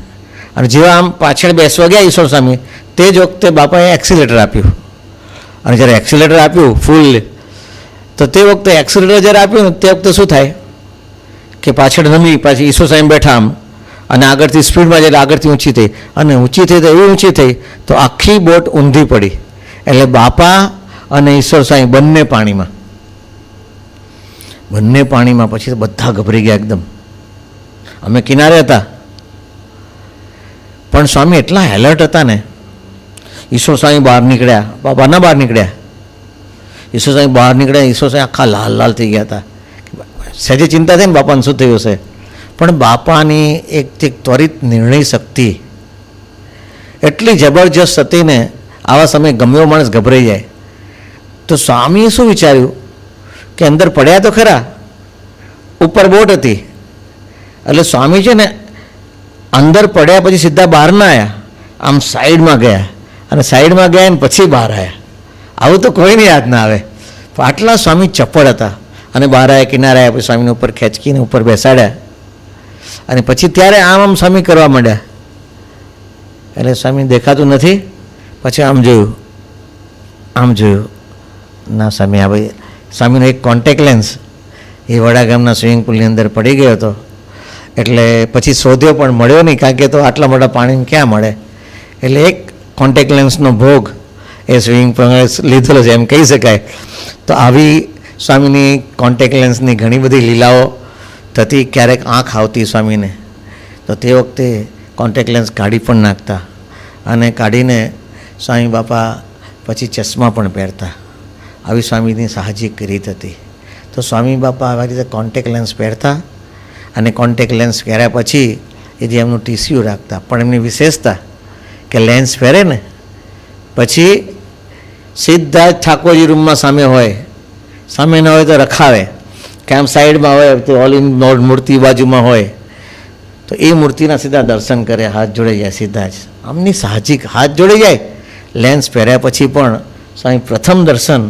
અને જેવા આમ પાછળ બેસવા ગયા ઈશ્વર સ્વામી, તે જ વખતે બાપાએ એક્સિલેટર આપ્યું. અને જ્યારે એક્સિલેટર આપ્યું ફૂલ, તો તે વખતે એક્સિલેટર જ્યારે આપ્યું ને તે વખતે શું થાય કે પાછળ નમી, પાછી ઈશ્વર સ્વામી બેઠા આમ, અને આગળથી સ્પીડમાં જ્યારે આગળથી ઊંચી થઈ, અને ઊંચી થઈ તો એવી ઊંચી થઈ તો આખી બોટ ઊંધી પડી. એટલે બાપા અને ઈશ્વર સ્વામી બંને પાણીમાં. પછી બધા ગભરી ગયા એકદમ. અમે કિનારે હતા, પણ સ્વામી એટલા એલર્ટ હતા ને. ઈશ્વર સ્વામી બહાર નીકળ્યા, બાપા ના બહાર નીકળ્યા. ઈશ્વર સ્વામી બહાર નીકળ્યા, ઈશ્વર સ્વામી આખા લાલ લાલ થઈ ગયા હતા. સહેજે ચિંતા થઈ ને બાપાને શું થયું હશે. પણ બાપાની એક ત્વરિત નિર્ણય શક્તિ એટલી જબરજસ્ત હતી ને, આવા સમયે ગમે એવો માણસ ગભરાઈ જાય. તો સ્વામીએ શું વિચાર્યું કે અંદર પડ્યા તો ખરા, ઉપર બોટ હતી. એટલે સ્વામી છે ને અંદર પડ્યા પછી સીધા બહાર ના આવ્યા, આમ સાઈડમાં ગયા, અને સાઈડમાં ગયા ને પછી બહાર આવ્યા. આવું તો કોઈને યાદ ના આવે. આટલા સ્વામી ચપળ હતા. અને બહાર આવ્યા, કિનારે આવ્યા, પછી સ્વામીને ઉપર ખેંચકીને ઉપર બેસાડ્યા. અને પછી ત્યારે આમ સ્વામી કરવા માંડ્યા. એટલે સ્વામી દેખાતું નથી, પછી આમ જોયું ના સ્વામી, આ ભાઈ સ્વામીનો એક કોન્ટેક્ટ લેન્સ એ વડા ગામના સ્વિમિંગ પુલની અંદર પડી ગયો હતો. એટલે પછી શોધ્યો પણ મળ્યો નહીં, કારણ કે તો આટલા મોટા પાણીમાં ક્યાં મળે. એટલે એક કોન્ટેક્ટ લેન્સનો ભોગ એ સ્વિમિંગ પુલમાં લીધેલો છે એમ કહી શકાય. તો આવી સ્વામીની કોન્ટેક્ટ લેન્સની ઘણી બધી લીલાઓ થતી. ક્યારેક આંખ આવતી સ્વામીને, તો તે વખતે કોન્ટેક્ટ લેન્સ કાઢી પણ નાખતા, અને કાઢીને સ્વામી બાપા પછી ચશ્મા પણ પહેરતા. આવી સ્વામીની સાહજિક રીત હતી. તો સ્વામી બાપા આવી રીતે કોન્ટેક્ટ લેન્સ પહેરતા, અને કોન્ટેક્ટ લેન્સ પહેર્યા પછી એ જે એમનું ટીસ્યુ રાખતા. પણ એમની વિશેષતા કે લેન્સ પહેરે ને પછી સીધા જ ઠાકોરજી રૂમમાં સામે હોય, સામે ન હોય તો રખાવે, કે આમ સાઈડમાં હોય તો ઓલ ઇન મૂર્તિ બાજુમાં હોય તો એ મૂર્તિના સીધા દર્શન કરે, હાથ જોડે જાય સીધા જ. આમની સાહજિક હાથ જોડે જાય. લેન્સ પહેર્યા પછી પણ સ્વામી પ્રથમ દર્શન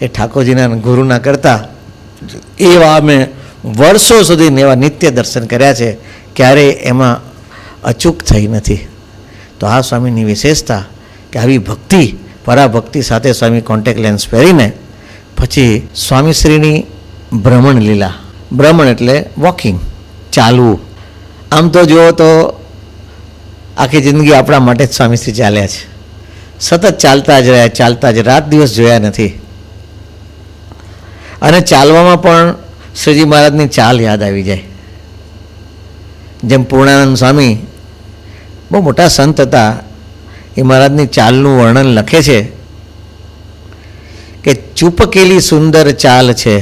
એ ઠાકોરજીના ગુરુના કરતા. એવા અમે વર્ષો સુધી એવા નિત્ય દર્શન કર્યા છે, ક્યારેય એમાં અચૂક થઈ નથી. તો આ સ્વામીની વિશેષતા કે આવી ભક્તિ, પરાભક્તિ સાથે સ્વામી કોન્ટેક્ટ લેન્સ પહેરીને પછી સ્વામીશ્રીની ભ્રમણ લીલા. ભ્રમણ એટલે વોકિંગ, ચાલવું. આમ તો જુઓ તો આખી જિંદગી આપણા માટે જ સ્વામીશ્રી ચાલ્યા છે, સતત ચાલતા જ રહ્યા, ચાલતા જ, રાત દિવસ જોયા નથી. અને ચાલવામાં પણ શ્રીજી મહારાજની ચાલ યાદ આવી જાય. જેમ પૂર્ણાનંદ સ્વામી બહુ મોટા સંત હતા, એ મહારાજની ચાલનું વર્ણન લખે છે કે ચૂપકેલી સુંદર ચાલ છે,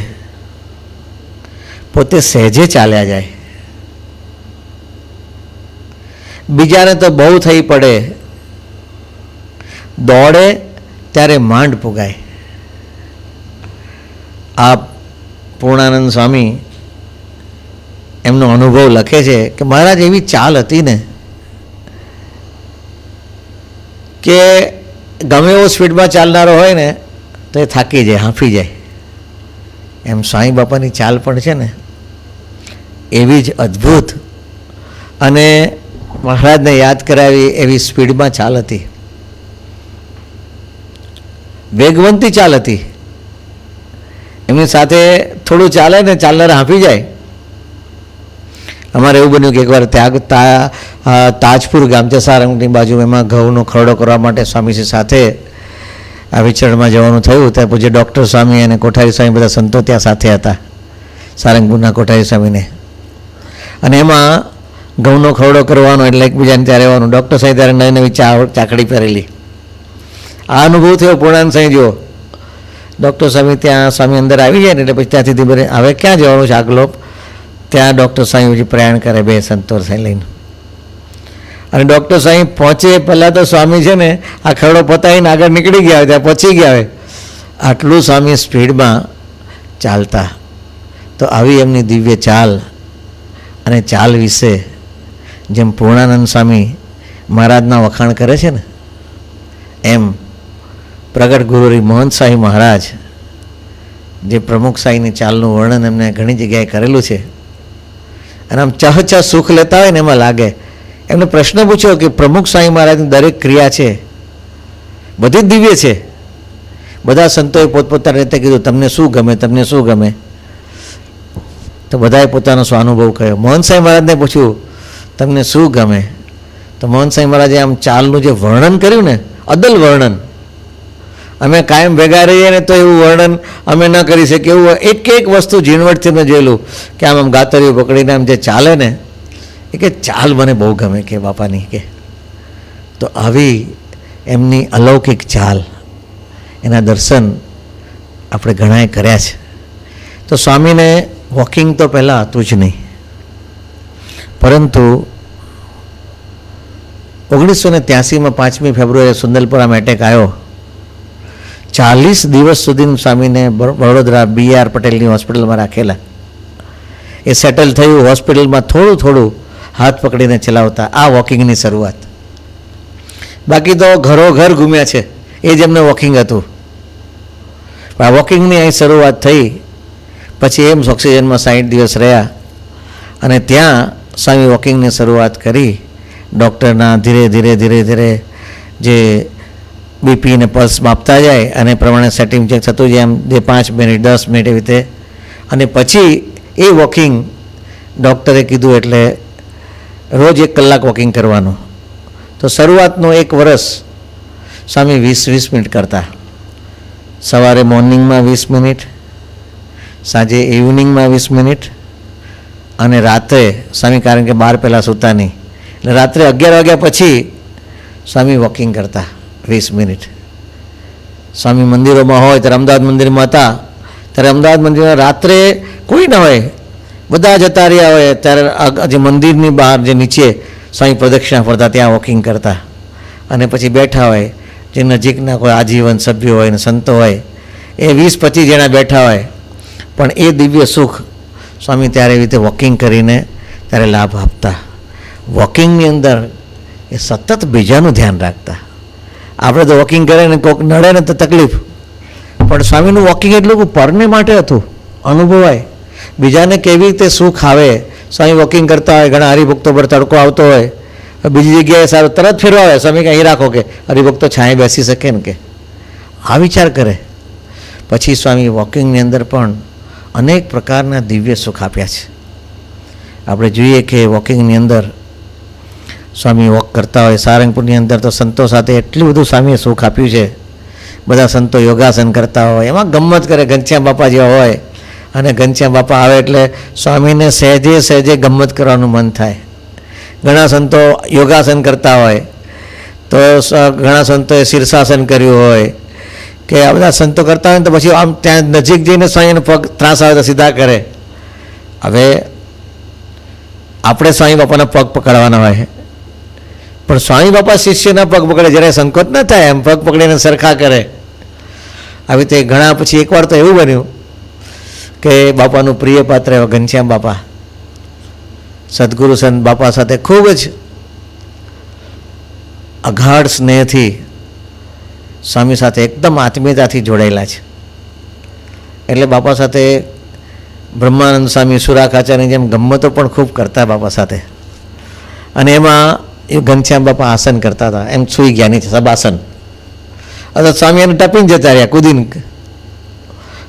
પોતે સહેજે ચાલ્યા જાય. બીજાને તો બહુ થઈ પડે, દોડે ત્યારે માંડ પુગાય. આ પૂર્ણાનંદ સ્વામી એમનો અનુભવ લખે છે કે મહારાજ એવી ચાલ હતી ને કે ગમે એવો સ્પીડમાં ચાલનારો હોય ને તો એ થાકી જાય, હાંફી જાય. એમ સ્વામી બાપાની ચાલ પણ છે ને એવી જ અદ્ભુત અને મહારાજને યાદ કરાવી એવી સ્પીડમાં ચાલ હતી, વેગવંતી ચાલ હતી. એમની સાથે થોડું ચાલે ને ચાલનાર હાંફી જાય. અમારે એવું બન્યું કે એકવાર તાજપુર ગામ છે સારંગની બાજુ, એમાં ઘઉંનો ખરડો કરવા માટે સ્વામીજી સાથે આ વિચરણમાં જવાનું થયું. ત્યાં પૂજ્ય ડૉક્ટર સ્વામી અને કોઠારી સ્વામી બધા સંતો ત્યાં સાથે હતા, સારંગપુરના કોઠારી સ્વામીને. અને એમાં ઘઉંનો ખરડો કરવાનો એટલે એકબીજાને ત્યાં રહેવાનું. ડૉક્ટર સાહેબ ત્યારે નવી નવી ચાકડી પહેરેલી. આ અનુભવ થયો પૂર્ણાનંદ સાંઈ જુઓ. ડૉક્ટર સ્વામી ત્યાં સ્વામી અંદર આવી જાય ને એટલે પછી ત્યાંથી બરે હવે ક્યાં જવાનું છે આગલો, ત્યાં ડૉક્ટર સ્વામી પછી પ્રયાણ કરે બે સંતો સાંઈ લઈને. અને ડૉક્ટર સ્વામી પહોંચે પહેલાં તો સ્વામી છે ને આ ખરડો પતાવીને આગળ નીકળી ગયા હોય, ત્યાં પહોંચી ગયા હોય. આટલું સ્વામી સ્પીડમાં ચાલતા. તો આવી એમની દિવ્ય ચાલ. અને ચાલ વિશે જેમ પૂર્ણાનંદ સ્વામી મહારાજના વખાણ કરે છે ને, એમ પ્રગટ ગુરુરી મોહન સાંઈ મહારાજ જે પ્રમુખ સાંઈની ચાલનું વર્ણન એમને ઘણી જગ્યાએ કરેલું છે. અને આમ ચહ સુખ લેતા હોય ને એમાં લાગે. એમને પ્રશ્ન પૂછ્યો કે પ્રમુખ સાંઈ મહારાજની દરેક ક્રિયા છે બધી જ દિવ્ય છે. બધા સંતોએ પોતપોતાની રીતે કીધું તમને શું ગમે, તમને શું ગમે. તો બધાએ પોતાનો સ્વાનુભવ કહ્યો. મોહન સાંઈ મહારાજને પૂછ્યું તમને શું ગમે, તો મોહન સાંઈ મહારાજે આમ ચાલનું જે વર્ણન કર્યું ને, અદલ વર્ણન. અમે કાયમ ભેગા રહીએ ને તો એવું વર્ણન અમે ન કરી શકીએ. એવું એક એક વસ્તુ ઝીણવટથી મેં જોયેલું કે આમ આમ ગાતરીઓ પકડીને આમ જે ચાલે ને એ કે ચાલ મને બહુ ગમે કે બાપાની કે. તો આવી એમની અલૌકિક ચાલ, એના દર્શન આપણે ઘણાએ કર્યા છે. તો સ્વામીને વોકિંગ તો પહેલાં હતું જ નહીં, પરંતુ 1983માં 5મી ફેબ્રુઆરી સુંદલપુરામાં એટેક આવ્યો. 40 દિવસ સુધી સ્વામીને વડોદરા BR પટેલની હોસ્પિટલમાં રાખેલા. એ સેટલ થયું, હોસ્પિટલમાં થોડું થોડું હાથ પકડીને ચલાવતા. આ વોકિંગની શરૂઆત. બાકી તો ઘરો ઘર ઘૂમ્યા છે, એ જ એમને વોકિંગ હતું. પણ આ વોકિંગની અહીં શરૂઆત થઈ. પછી એમ્સ ઓક્સિજનમાં 60 દિવસ રહ્યા અને ત્યાં સ્વામી વોકિંગની શરૂઆત કરી. ડૉક્ટરના ધીરે ધીરે ધીરે ધીરે જે બીપી ને પલ્સ માપતા જાય અને એ પ્રમાણે સેટિંગ ચેક થતું જાય, એમ જે 5 મિનિટ 10 મિનિટ એવી રીતે. અને પછી એ વોકિંગ ડૉક્ટરે કીધું એટલે રોજ 1 કલાક વોકિંગ કરવાનું. તો શરૂઆતનું 1 વર્ષ સ્વામી 20-20 મિનિટ કરતા. સવારે મોર્નિંગમાં 20 મિનિટ, સાંજે ઇવનિંગમાં 20 મિનિટ, અને રાત્રે સ્વામી, કારણ કે 12 પહેલાં સૂતા નહીં, એટલે રાત્રે 11 વાગ્યા પછી સ્વામી વોકિંગ કરતા 20 મિનિટ. સ્વામી મંદિરોમાં હોય ત્યારે અમદાવાદ મંદિરમાં હતા ત્યારે અમદાવાદ મંદિરમાં રાત્રે કોઈ ના હોય, બધા જતા રહ્યા હોય ત્યારે જે મંદિરની બહાર જે નીચે સ્વામી પ્રદક્ષિણા ફરતા ત્યાં વોકિંગ કરતા. અને પછી બેઠા હોય, જે નજીકના કોઈ આજીવન સભ્યો હોય ને સંતો હોય, એ 20-25 જણા બેઠા હોય, પણ એ દિવ્ય સુખ સ્વામી ત્યારે એવી રીતે વોકિંગ કરીને ત્યારે લાભ આપતા. વોકિંગની અંદર એ સતત બીજાનું ધ્યાન રાખતા. આપણે તો વોકિંગ કરે ને કોઈક નડે ને તો તકલીફ, પણ સ્વામીનું વોકિંગ એટલું પરને માટે હતું, અનુભવાય. બીજાને કેવી રીતે સુખ આવે. સ્વામી વોકિંગ કરતા હોય, ઘણા હરિભક્તો પર તડકો આવતો હોય, બીજી જગ્યાએ સારું તરત ફેરવા આવે, સ્વામી કે અહીં રાખો કે હરિભક્તો છાંયે બેસી શકે ને, કે આ વિચાર કરે. પછી સ્વામી વોકિંગની અંદર પણ અનેક પ્રકારના દિવ્ય સુખ આપ્યા છે. આપણે જોઈએ કે વોકિંગની અંદર સ્વામી વોક કરતા હોય, સારંગપુરની અંદર તો સંતો સાથે એટલું બધું સ્વામીએ સુખ આપ્યું છે. બધા સંતો યોગાસન કરતા હોય, એમાં ગમ્મત કરે, ઘનશ્યામ બાપા જેવા હોય, અને ઘનશ્યામ બાપા આવે એટલે સ્વામીને સહેજે સહેજે ગમ્મત કરવાનું મન થાય. ઘણા સંતો યોગાસન કરતા હોય તો ઘણા સંતોએ શીર્ષાસન કર્યું હોય, કે આ બધા સંતો કરતા હોય ને તો પછી આમ ત્યાં નજીક જઈને સ્વામીને પગ ત્રાસ આવે તો સીધા કરે. હવે આપણે સ્વામી બાપાના પગ પકડવાના હોય, પણ સ્વામી બાપા શિષ્યના પગ પકડે, જ્યારે સંકોચ ન થાય એમ પગ પકડીને સરખા કરે. આવી રીતે ઘણા પછી એકવાર તો એવું બન્યું કે બાપાનું પ્રિય પાત્ર એવા ઘનશ્યામ બાપા સદગુરુ સંત બાપા સાથે ખૂબ જ અગાઢ સ્નેહથી સ્વામી સાથે એકદમ આત્મીયતાથી જોડાયેલા છે. એટલે બાપા સાથે બ્રહ્માનંદ સ્વામી, સુરાખાચાર્યની જેમ ગમ્મતો પણ ખૂબ કરતા બાપા સાથે. અને એમાં એ ઘનશ્યામ બાપા આસન કરતા હતા, એમ સૂઈ ગયા નીચે સબાસન. અથવા સ્વામી એને ટપીને જતા રહ્યા કૂદીને.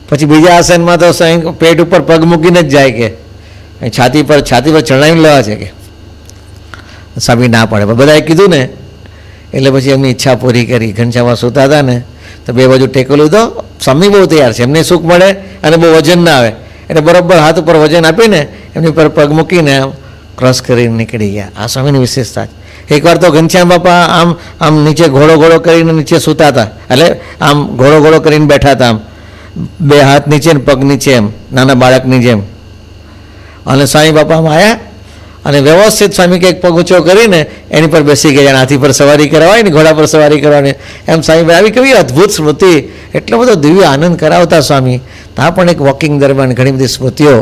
પછી બીજા આસનમાં તો સ્વામી પેટ ઉપર પગ મૂકીને જ જાય, કે છાતી પર ચડાવીને લેવા છે, કે સ્વામી ના પાડે. બધાએ કીધું ને એટલે પછી એમની ઈચ્છા પૂરી કરી. ઘનશ્યામા સૂતા હતા ને તો બે બાજુ ટેકો લીધો. સ્વામી બહુ તૈયાર છે, એમને સુખ મળે અને બહુ વજન ના આવે, એટલે બરાબર હાથ ઉપર વજન આપીને એમની પર પગ મૂકીને આમ ક્રોસ કરીને નીકળી ગયા. આ સ્વામીની વિશેષતા છે. એકવાર તો ઘનશ્યામ બાપા આમ નીચે ઘોડો કરીને નીચે સૂતા હતા, એટલે આમ ઘોડો કરીને બેઠા હતા, આમ 2 હાથ નીચે ને પગ નીચે, એમ નાના બાળકની જેમ. અને સ્વામી બાપા આમ આવ્યા અને વ્યવસ્થિત સ્વામી કંઈક પગ ઊંચો કરીને એની પર બેસી ગયા. હાથી પર સવારી કરાવાય ને, ઘોડા પર સવારી કરવાની, એમ સ્વામી આવી કેવી અદ્ભુત સ્મૃતિ, એટલો બધો દિવ્ય આનંદ કરાવતા સ્વામી. ત્યાં પણ એક વોકિંગ દરમિયાન ઘણી બધી સ્મૃતિઓ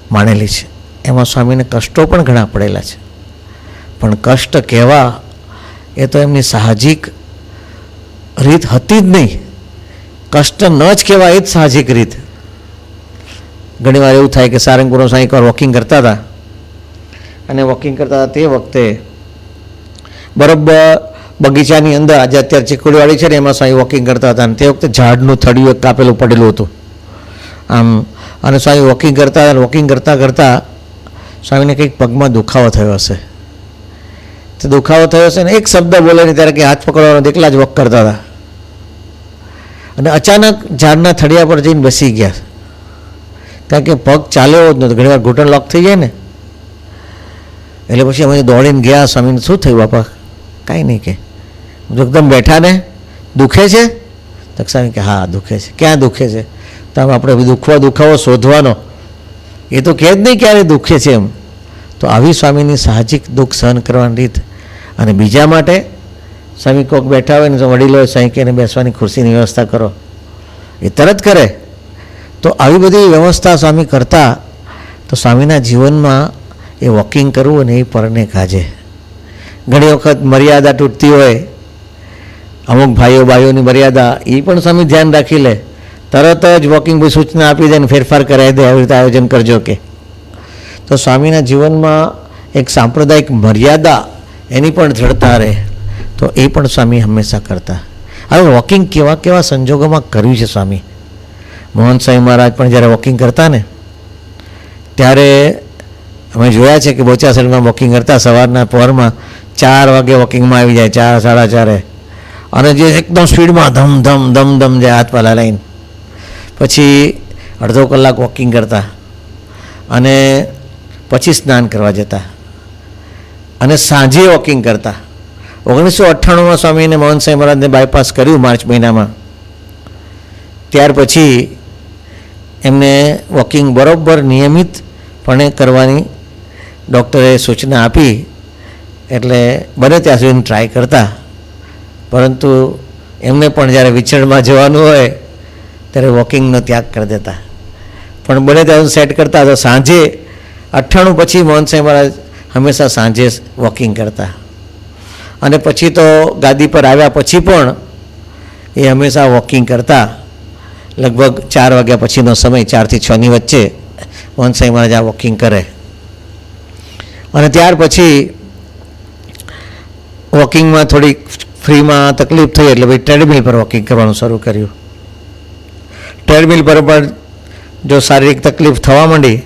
માણેલી છે. એમાં સ્વામીને કષ્ટો પણ ઘણા પડેલા છે, પણ કષ્ટ કહેવા એ તો એમની સાહજિક રીત હતી જ નહીં. કષ્ટ ન જ કહેવાય એ જ સાહજિક રીત. ઘણી વાર એવું થાય કે સારંગપુરમાં સ્વામી એકવાર વોકિંગ કરતા હતા, અને વોકિંગ કરતા હતા તે વખતે બરાબર બગીચાની અંદર, આજે અત્યારે ચીકુડીવાળી છે ને એમાં સ્વામી વોકિંગ કરતા હતા, અને તે વખતે ઝાડનું થડિયું એક કાપેલું પડેલું હતું આમ. અને સ્વામી વોકિંગ કરતા હતા. વોકિંગ કરતાં સ્વામીને કંઈક પગમાં દુખાવો થયો હશે. તો દુખાવો થયો હશે ને એક શબ્દ બોલે નહીં ત્યારે કે હાથ પકડવાનો, એકલા જ વોક કરતા હતા. અને અચાનક ઝાડના થડિયા પર જઈને બેસી ગયા, કારણ કે પગ ચાલ્યો જ નહોતો. ઘણી વાર ઘૂંટણ લોક થઈ જાય ને, એટલે પછી અમે દોડીને ગયા. સ્વામીને શું થયું બાપા? કાંઈ નહીં, કે એકદમ બેઠા ને દુખે છે? તો સ્વામી કે હા દુખે છે. ક્યાં દુખે છે? તો આપણે દુખાવો શોધવાનો, એ તો કહે જ નહીં ક્યારે દુખે છે એમ. તો આવી સ્વામીની સાહજિક દુઃખ સહન કરવાની રીત. અને બીજા માટે સ્વામી કોઈક બેઠા હોય ને તો વડીલો સ્વામી કે બેસવાની ખુરશીની વ્યવસ્થા કરો, એ તરત કરે. તો આવી બધી વ્યવસ્થા સ્વામી કરતા. તો સ્વામીના જીવનમાં એ વોકિંગ કરવું અને એ પરને કાજે. ઘણી વખત મર્યાદા તૂટતી હોય, અમુક ભાઈઓની મર્યાદા એ પણ સ્વામી ધ્યાન રાખી લે. તરત જ વોકિંગ કોઈ સૂચના આપી દે ને ફેરફાર કરાવી દે, આવી રીતે આયોજન કરજો કે. તો સ્વામીના જીવનમાં એક સાંપ્રદાયિક મર્યાદા એની પણ જડતા રહે, તો એ પણ સ્વામી હંમેશા કરતા. હવે વોકિંગ કેવા કેવા સંજોગોમાં કર્યું છે સ્વામી. મોહન સ્વામી મહારાજ પણ જ્યારે વોકિંગ કરતા ને ત્યારે અમે જોયા છે કે બોચાસણમાં વોકિંગ કરતા સવારના પહોરમાં 4 વાગે વોકિંગમાં આવી જાય, 4, 4:30, અને જે એકદમ સ્પીડમાં ધમ ધમ ધમ ધમ જાય હાથ પાલા લઈને, પછી અડધો કલાક વોકિંગ કરતા અને પછી સ્નાન કરવા જતા અને સાંજે વોકિંગ કરતા. 1998માં સ્વામીને મોહન સ્વામી મહારાજને બાયપાસ કર્યું માર્ચ મહિનામાં. ત્યાર પછી એમને વોકિંગ બરાબર નિયમિતપણે કરવાની ડૉક્ટરે સૂચના આપી, એટલે બને ત્યાં સુધી ટ્રાય કરતા. પરંતુ એમને પણ જ્યારે વિચરણમાં જવાનું હોય ત્યારે વોકિંગનો ત્યાગ કરી દેતા. પણ બને ત્યાં સેટ કરતા તો સાંજે 98 પછી મોહન સ્વામી મહારાજ હંમેશા સાંજે વોકિંગ કરતા. અને પછી તો ગાદી પર આવ્યા પછી પણ એ હંમેશા વોકિંગ કરતા. લગભગ 4 વાગ્યા પછીનો સમય, 4 થી 6ની વચ્ચે મોહન સ્વામી મહારાજ આ વોકિંગ કરે. અને ત્યાર પછી વોકિંગમાં થોડીક ફ્રીમાં તકલીફ થઈ એટલે ભાઈ ટ્રેડમિલ પર વોકિંગ કરવાનું શરૂ કર્યું. ટ્રેડમિલ પર પણ જો શારીરિક તકલીફ થવા માંડી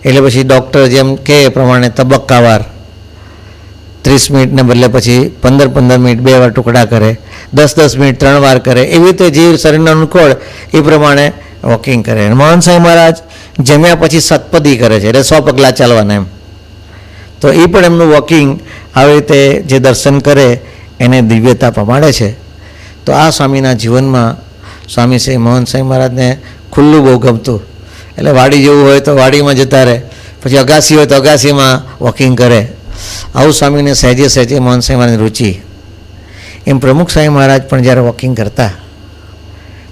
એટલે પછી ડૉક્ટર જેમ કહે એ પ્રમાણે તબક્કાવાર 30 મિનિટને બદલે પછી 15 મિનિટ 2 વાર ટુકડા કરે, 10 મિનિટ 3 વાર કરે, એવી રીતે જે શરીરને અનુકૂળ એ પ્રમાણે વોકિંગ કરે. મોહન સ્વામી મહારાજ જમ્યા પછી સતપદી કરે છે, એટલે 100 પગલાં ચાલવાના એમ. તો એ પણ એમનું વોકિંગ આવી રીતે જે દર્શન કરે એને દિવ્યતા પમાડે છે. તો આ સ્વામીના જીવનમાં સ્વામી શ્રી મોહન સ્વામી મહારાજને ખુલ્લું બહુ ગમતું. એટલે વાડી જેવું હોય તો વાડીમાં જતા રહે, પછી અગાસી હોય તો અગાસીમાં વોકિંગ કરે. આવું સ્વામીને સહેજે સહેજે મોહન સ્વામી મહારાજની રુચિ. એમ પ્રમુખ સ્વામી મહારાજ પણ જ્યારે વોકિંગ કરતા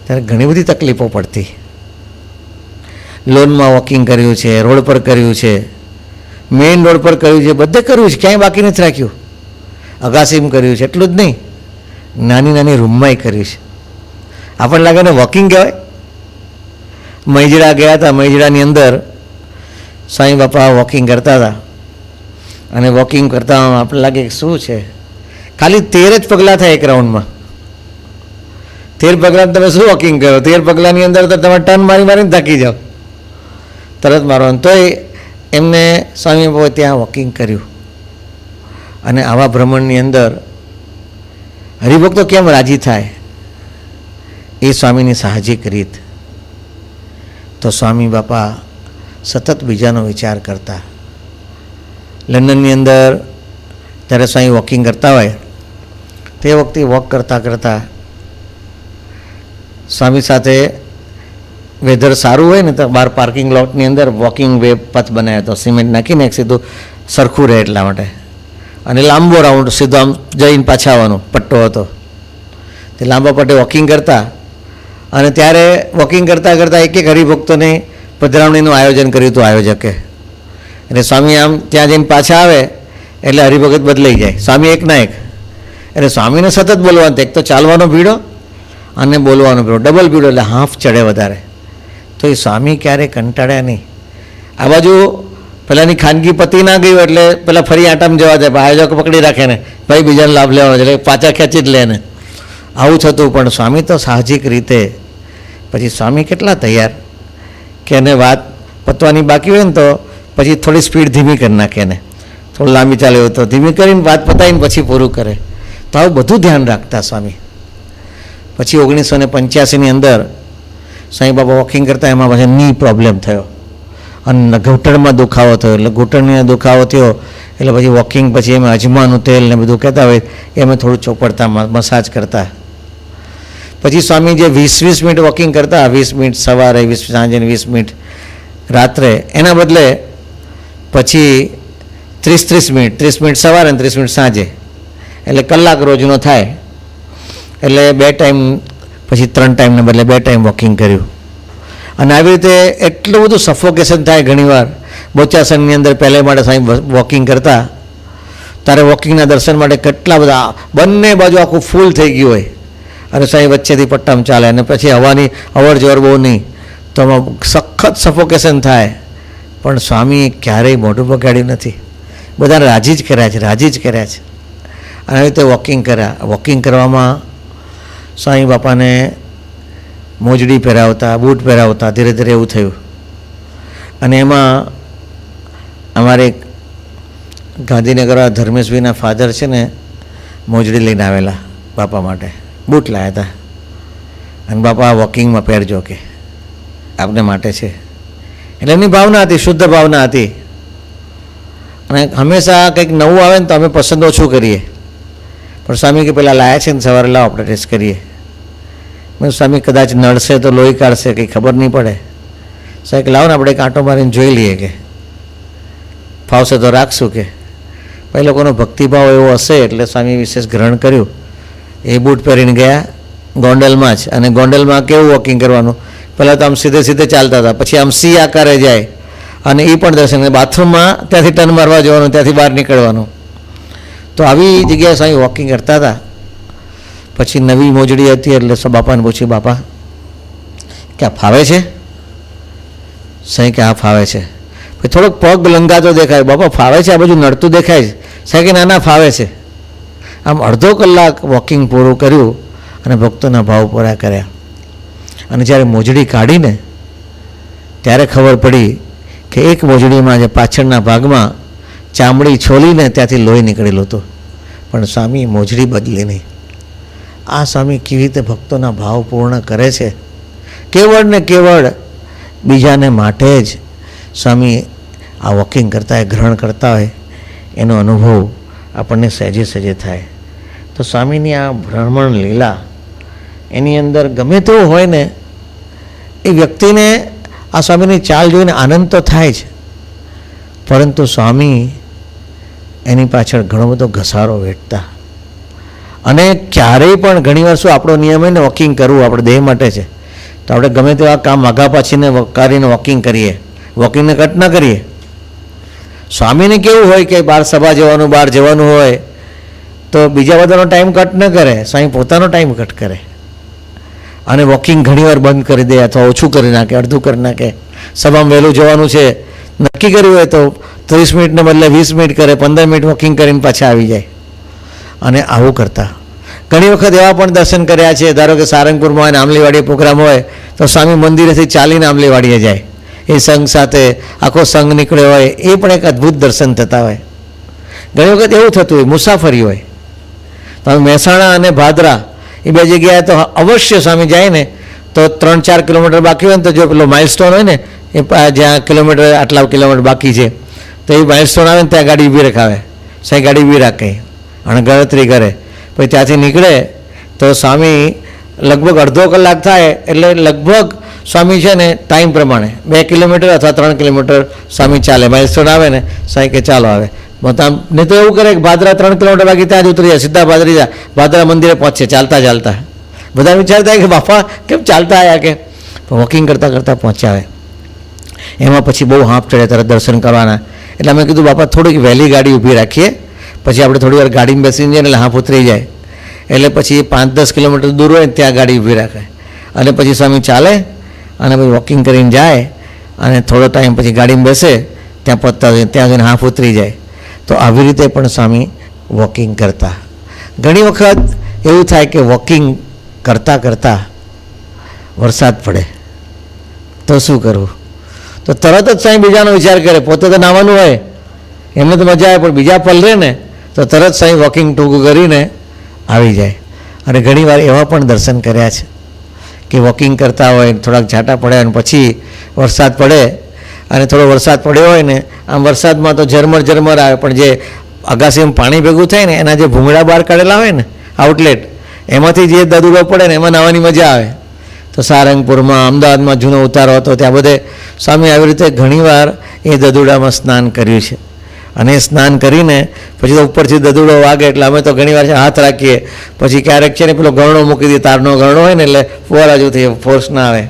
ત્યારે ઘણી બધી તકલીફો પડતી. લોનમાં વોકિંગ કર્યું છે, રોડ પર કર્યું છે, મેઇન રોડ પર કર્યું છે, બધે કર્યું છે, ક્યાંય બાકી નથી રાખ્યું. અગાસીમાં કર્યું છે, એટલું જ નહીં, નાની નાની રૂમમાંય કર્યું છે. આપણને લાગે ને વોકિંગ કહેવાય. મૈજડા ગયા હતા, મૈજડાની અંદર સાંઈ બાપા વોકિંગ કરતા હતા અને વોકિંગ કરતા આપણે લાગે કે શું છે, ખાલી 13 જ પગલાં થાય એક રાઉન્ડમાં. 13 પગલાં તમે શું વોકિંગ કરો? 13 પગલાંની અંદર તો તમે ટર્ન મારી મારીને થાકી જાઓ, તરત મારવાનું. તોય એમને સ્વામી બાપા ત્યાં વોકિંગ કર્યું. અને આવા ભ્રમણની અંદર હરિભક્તો કેમ રાજી થાય એ સ્વામીની સાહજિક રીત. તો સ્વામી બાપા સતત બીજાનો વિચાર કરતા. લંડનની અંદર જ્યારે સ્વામી વોકિંગ કરતા હોય તે વખતે વોક કરતાં કરતાં સ્વામી સાથે વેધર સારું હોય ને તો બહાર પાર્કિંગ લોટની અંદર વોકિંગ વે પથ બનાવ્યો હતો, સિમેન્ટ નાખીને એક સીધું સરખું રહે એટલા માટે. અને લાંબો રાઉન્ડ સીધો આમ જઈને પાછા આવવાનો પટ્ટો હતો. તે લાંબા પટ્ટે વોકિંગ કરતા. અને ત્યારે વોકિંગ કરતાં કરતાં એક હરિભક્તોની પધરામણીનું આયોજન કર્યું હતું આયોજકે. એટલે સ્વામી આમ ત્યાં જઈને પાછા આવે એટલે હરિભગત બદલાઈ જાય, સ્વામી એકના એક. એટલે સ્વામીને સતત બોલવાનું, એક તો ચાલવાનો ભીડો અને બોલવાનો ભીડો, ડબલ ભીડો, એટલે હાફ ચડે વધારે. તો એ સ્વામી ક્યારેય કંટાળ્યા નહીં. આ બાજુ પેલાની ખાનગી પતિ ના ગયું એટલે પેલા ફરી આટામાં જવા દે, આયોજક પકડી રાખે ને, ભાઈ બીજાને લાભ લેવાનો છે, એટલે પાછા ખેંચી જ લે ને. આવું થતું. પણ સ્વામી તો સાહજિક રીતે પછી સ્વામી કેટલા તૈયાર કે એને વાત પતવાની બાકી હોય ને તો પછી થોડી સ્પીડ ધીમી કરી નાખે ને, થોડું લાંબી ચાલે હોય તો ધીમી કરીને વાત પતાવીને પછી પૂરું કરે. તો આવું બધું ધ્યાન રાખતા સ્વામી. પછી 1985ની અંદર સાંઈ બાબા વોકિંગ કરતા એમાં પછી ની પ્રોબ્લેમ થયો અને ઘૂંટણમાં દુખાવો થયો. એટલે ઘૂંટણનો દુખાવો થયો એટલે પછી વોકિંગ પછી એમાં અજમાનું તેલ ને બધું કહેતા હોય એ અમે થોડું ચોપડતા, મસાજ કરતા. પછી સ્વામી જે 20-20 મિનિટ વોકિંગ કરતા, 20 મિનિટ સવારે, 20 સાંજે, 20 મિનિટ રાત્રે, એના બદલે પછી 30 મિનિટ, 30 મિનિટ સવારે અને 30 મિનિટ સાંજે, એટલે કલાક રોજનો થાય. એટલે 2 ટાઈમ, પછી 3 ટાઈમને બદલે 2 ટાઈમ વોકિંગ કર્યું. અને આવી રીતે એટલું બધું સફોકેશન થાય ઘણીવાર. બોચાસનની અંદર પહેલે માટે સાંઈ વોકિંગ કરતા ત્યારે વોકિંગના દર્શન માટે કેટલા બધા, બંને બાજુ આખું ફૂલ થઈ ગયું હોય અને સાંઈ વચ્ચેથી પટ્ટામાં ચાલે અને પછી હવાની અવર જવર બહુ નહીં, તો આમાં સખત સફોકેશન થાય. પણ સ્વામીએ ક્યારેય મોઢું બગાડ્યું નથી, બધાને રાજી જ કર્યા છે, રાજી જ કર્યા છે. અને આવી રીતે વોકિંગ કર્યા. વોકિંગ કરવામાં સાંઈ બાપાને મોજડી પહેરાવતા, બૂટ પહેરાવતા, ધીરે ધીરે એવું થયું. અને એમાં અમારે ગાંધીનગર ધર્મેશભાઈના ફાધર છે ને મોજડી લઈને આવેલા બાપા માટે, બૂટ લાવ્યા હતા. અને બાપા વોકિંગમાં પહેરજો કે આપને માટે છે. એટલે એમની ભાવના હતી, શુદ્ધ ભાવના હતી. અને હંમેશા કંઈક નવું આવે ને તો અમે પસંદ ઓછું કરીએ, પણ સ્વામી કે પેલા લાયા છે ને સવારે લાવો આપણે ટેસ્ટ કરીએ. મેં સ્વામી કદાચ નડશે તો લોહી કાઢશે, કંઈ ખબર નહીં પડે. સાહેબ લાવો ને આપણે કાંટો મારીને જોઈ લઈએ, કે ફાવશે તો રાખશું. કે ભાઈ લોકોનો ભક્તિભાવ એવો હશે એટલે સ્વામી વિશેષ ગ્રહણ કર્યું. એ બૂટ પહેરીને ગયા ગોંડલમાં જ. અને ગોંડલમાં કેવું વોકિંગ કરવાનું, પહેલાં તો આમ સીધે સીધે ચાલતા હતા, પછી આમ સી આકારે જાય. અને એ પણ દર્શન, બાથરૂમમાં ત્યાંથી ટર્ન મારવા જવાનું, ત્યાંથી બહાર નીકળવાનું. તો આવી જગ્યાએ સ્વામી વોકિંગ કરતા હતા. પછી નવી મોજડી હતી એટલે બાપાને પૂછ્યું, બાપા કે આ ફાવે છે? સાંઈ કે આ ફાવે છે. પછી થોડોક પગ લંગાતો દેખાય, બાપા ફાવે છે? આ બાજુ નડતું દેખાય છે. સાંઈ કે નાના ફાવે છે. આમ અડધો કલાક વોકિંગ પૂરું કર્યું અને ભક્તોના ભાવ પૂરા કર્યા. અને જ્યારે મોજડી કાઢીને ત્યારે ખબર પડી કે એક મોજડીમાં જે પાછળના ભાગમાં ચામડી છોલીને ત્યાંથી લોહી નીકળેલું હતું, પણ સ્વામી મોજડી બદલી નહીં. આ સ્વામી કેવી રીતે ભક્તોના ભાવ પૂર્ણ કરે છે. કેવળ ને કેવળ બીજાને માટે જ સ્વામી આ વોકિંગ કરતા હોય, ગ્રહણ કરતા હોય, એનો અનુભવ આપણને સહેજે સહેજે થાય. તો સ્વામીની આ ભ્રમણ લીલા, એની અંદર ગમે તેવું હોય ને એ વ્યક્તિને આ સ્વામીની ચાલ જોઈને આનંદ તો થાય જ, પરંતુ સ્વામી એની પાછળ ઘણો બધો ઘસારો વેઠતા. અને ક્યારેય પણ ઘણીવાર શું આપણો નિયમ હોય ને વોકિંગ કરવું આપણે દેહ માટે છે, તો આપણે ગમે તેવા કામ આગા પાછીને કરીને વોકિંગ કરીએ, વોકિંગને કટ ન કરીએ. સ્વામીને કેવું હોય કે બહાર સભા જવાનું, બહાર જવાનું હોય તો બીજા બધાનો ટાઈમ કટ ન કરે, સ્વામી પોતાનો ટાઈમ કટ કરે. અને વોકિંગ ઘણીવાર બંધ કરી દે અથવા ઓછું કરી નાખે, અડધું કરી નાખે. સભામાં વહેલું જવાનું છે નક્કી કર્યું હોય તો 30 મિનિટને બદલે 20 મિનિટ કરે, 15 મિનિટ વોકિંગ કરીને પાછા આવી જાય. અને આવું કરતા ઘણી વખત એવા પણ દર્શન કર્યા છે. ધારો કે સારંગપુરમાં હોય ને આમલીવાડી પ્રોગ્રામ હોય તો સ્વામી મંદિરેથી ચાલીને આમલીવાડીએ જાય, એ સંઘ સાથે આખો સંઘ નીકળ્યો હોય, એ પણ એક અદ્ભુત દર્શન થતા હોય. ઘણી વખત એવું થતું હોય મુસાફરી હોય, તમે મહેસાણા અને ભાદરા એ બે જગ્યાએ તો અવશ્ય સ્વામી જાય ને તો 3-4 કિલોમીટર બાકી હોય ને તો જો પેલો માઇલસ્ટોન હોય ને એ જ્યાં કિલોમીટર આટલા કિલોમીટર બાકી છે તો એ માઇલસ્ટોન આવે ને ત્યાં ગાડી ઊભી રખાવે. સાંઈ ગાડી ઊભી રાખે અને ગણતરી કરે. પછી ત્યાંથી નીકળે તો સ્વામી લગભગ અડધો કલાક થાય એટલે લગભગ સ્વામી છે ને ટાઈમ પ્રમાણે 2 કિલોમીટર અથવા 3 કિલોમીટર સ્વામી ચાલે. માઇલસ્ટોન આવે ને સાંઈ કે ચાલો આવે. નહીં તો એવું કરે કે ભાદરા 3 કિલોમીટર બાકી ત્યાં જ ઉતરી જાય, સીધા ભાદરા મંદિરે પહોંચે ચાલતા ચાલતા. બધા વિચાર થાય કે બાપા કેમ ચાલતા આવ્યા, કે વોકિંગ કરતાં કરતાં પહોંચ્યા આવે. એમાં પછી બહુ હાંફ ચડે તરત દર્શન કરવાના. એટલે અમે કીધું બાપા થોડીક વહેલી ગાડી ઊભી રાખીએ, પછી આપણે થોડી વાર ગાડીમાં બેસીને જઈએ એટલે હાંફ ઉતરી જાય. એટલે પછી 5-10 કિલોમીટર દૂર હોય ને ત્યાં ગાડી ઊભી રાખે અને પછી સ્વામી ચાલે અને પછી વોકિંગ કરીને જાય અને થોડો ટાઈમ પછી ગાડીમાં બેસે, ત્યાં પહોંચતા હોય ત્યાં જઈને હાંફ ઉતરી જાય. તો આવી રીતે પણ સ્વામી વોકિંગ કરતા. ઘણી વખત એવું થાય કે વોકિંગ કરતાં કરતાં વરસાદ પડે તો શું કરવું, તો તરત જ સ્વામી બીજાનો વિચાર કરે. પોતે તો નાવાનું હોય એમને તો મજા આવે, પણ બીજા પલરે ને તો તરત સ્વામી વોકિંગ ટૂંકું કરીને આવી જાય. અને ઘણીવાર એવા પણ દર્શન કર્યા છે કે વોકિંગ કરતા હોય, થોડાક છાંટા પડે અને પછી વરસાદ પડે અને થોડો વરસાદ પડ્યો હોય ને આમ વરસાદમાં તો ઝરમર આવે, પણ જે અગાસીમાં પાણી ભેગું થાય ને એના જે ભૂંગળા બહાર કાઢેલા હોય ને આઉટલેટ, એમાંથી જે દદુડો પડે ને એમાં નાહવાની મજા આવે. તો સારંગપુરમાં, અમદાવાદમાં જૂનો ઉતારો હતો ત્યાં બધે સ્વામી આવી રીતે ઘણીવાર એ દદુડામાં સ્નાન કર્યું છે. અને સ્નાન કરીને પછી તો ઉપરથી દદુડો વાગે એટલે અમે તો ઘણીવાર હાથ રાખીએ, પછી ક્યારેક છે ને પેલો ગરણો મૂકી દઈએ, તારનો ગરણો હોય ને એટલે ફુવારા જેવું ફોર્સ ના આવે.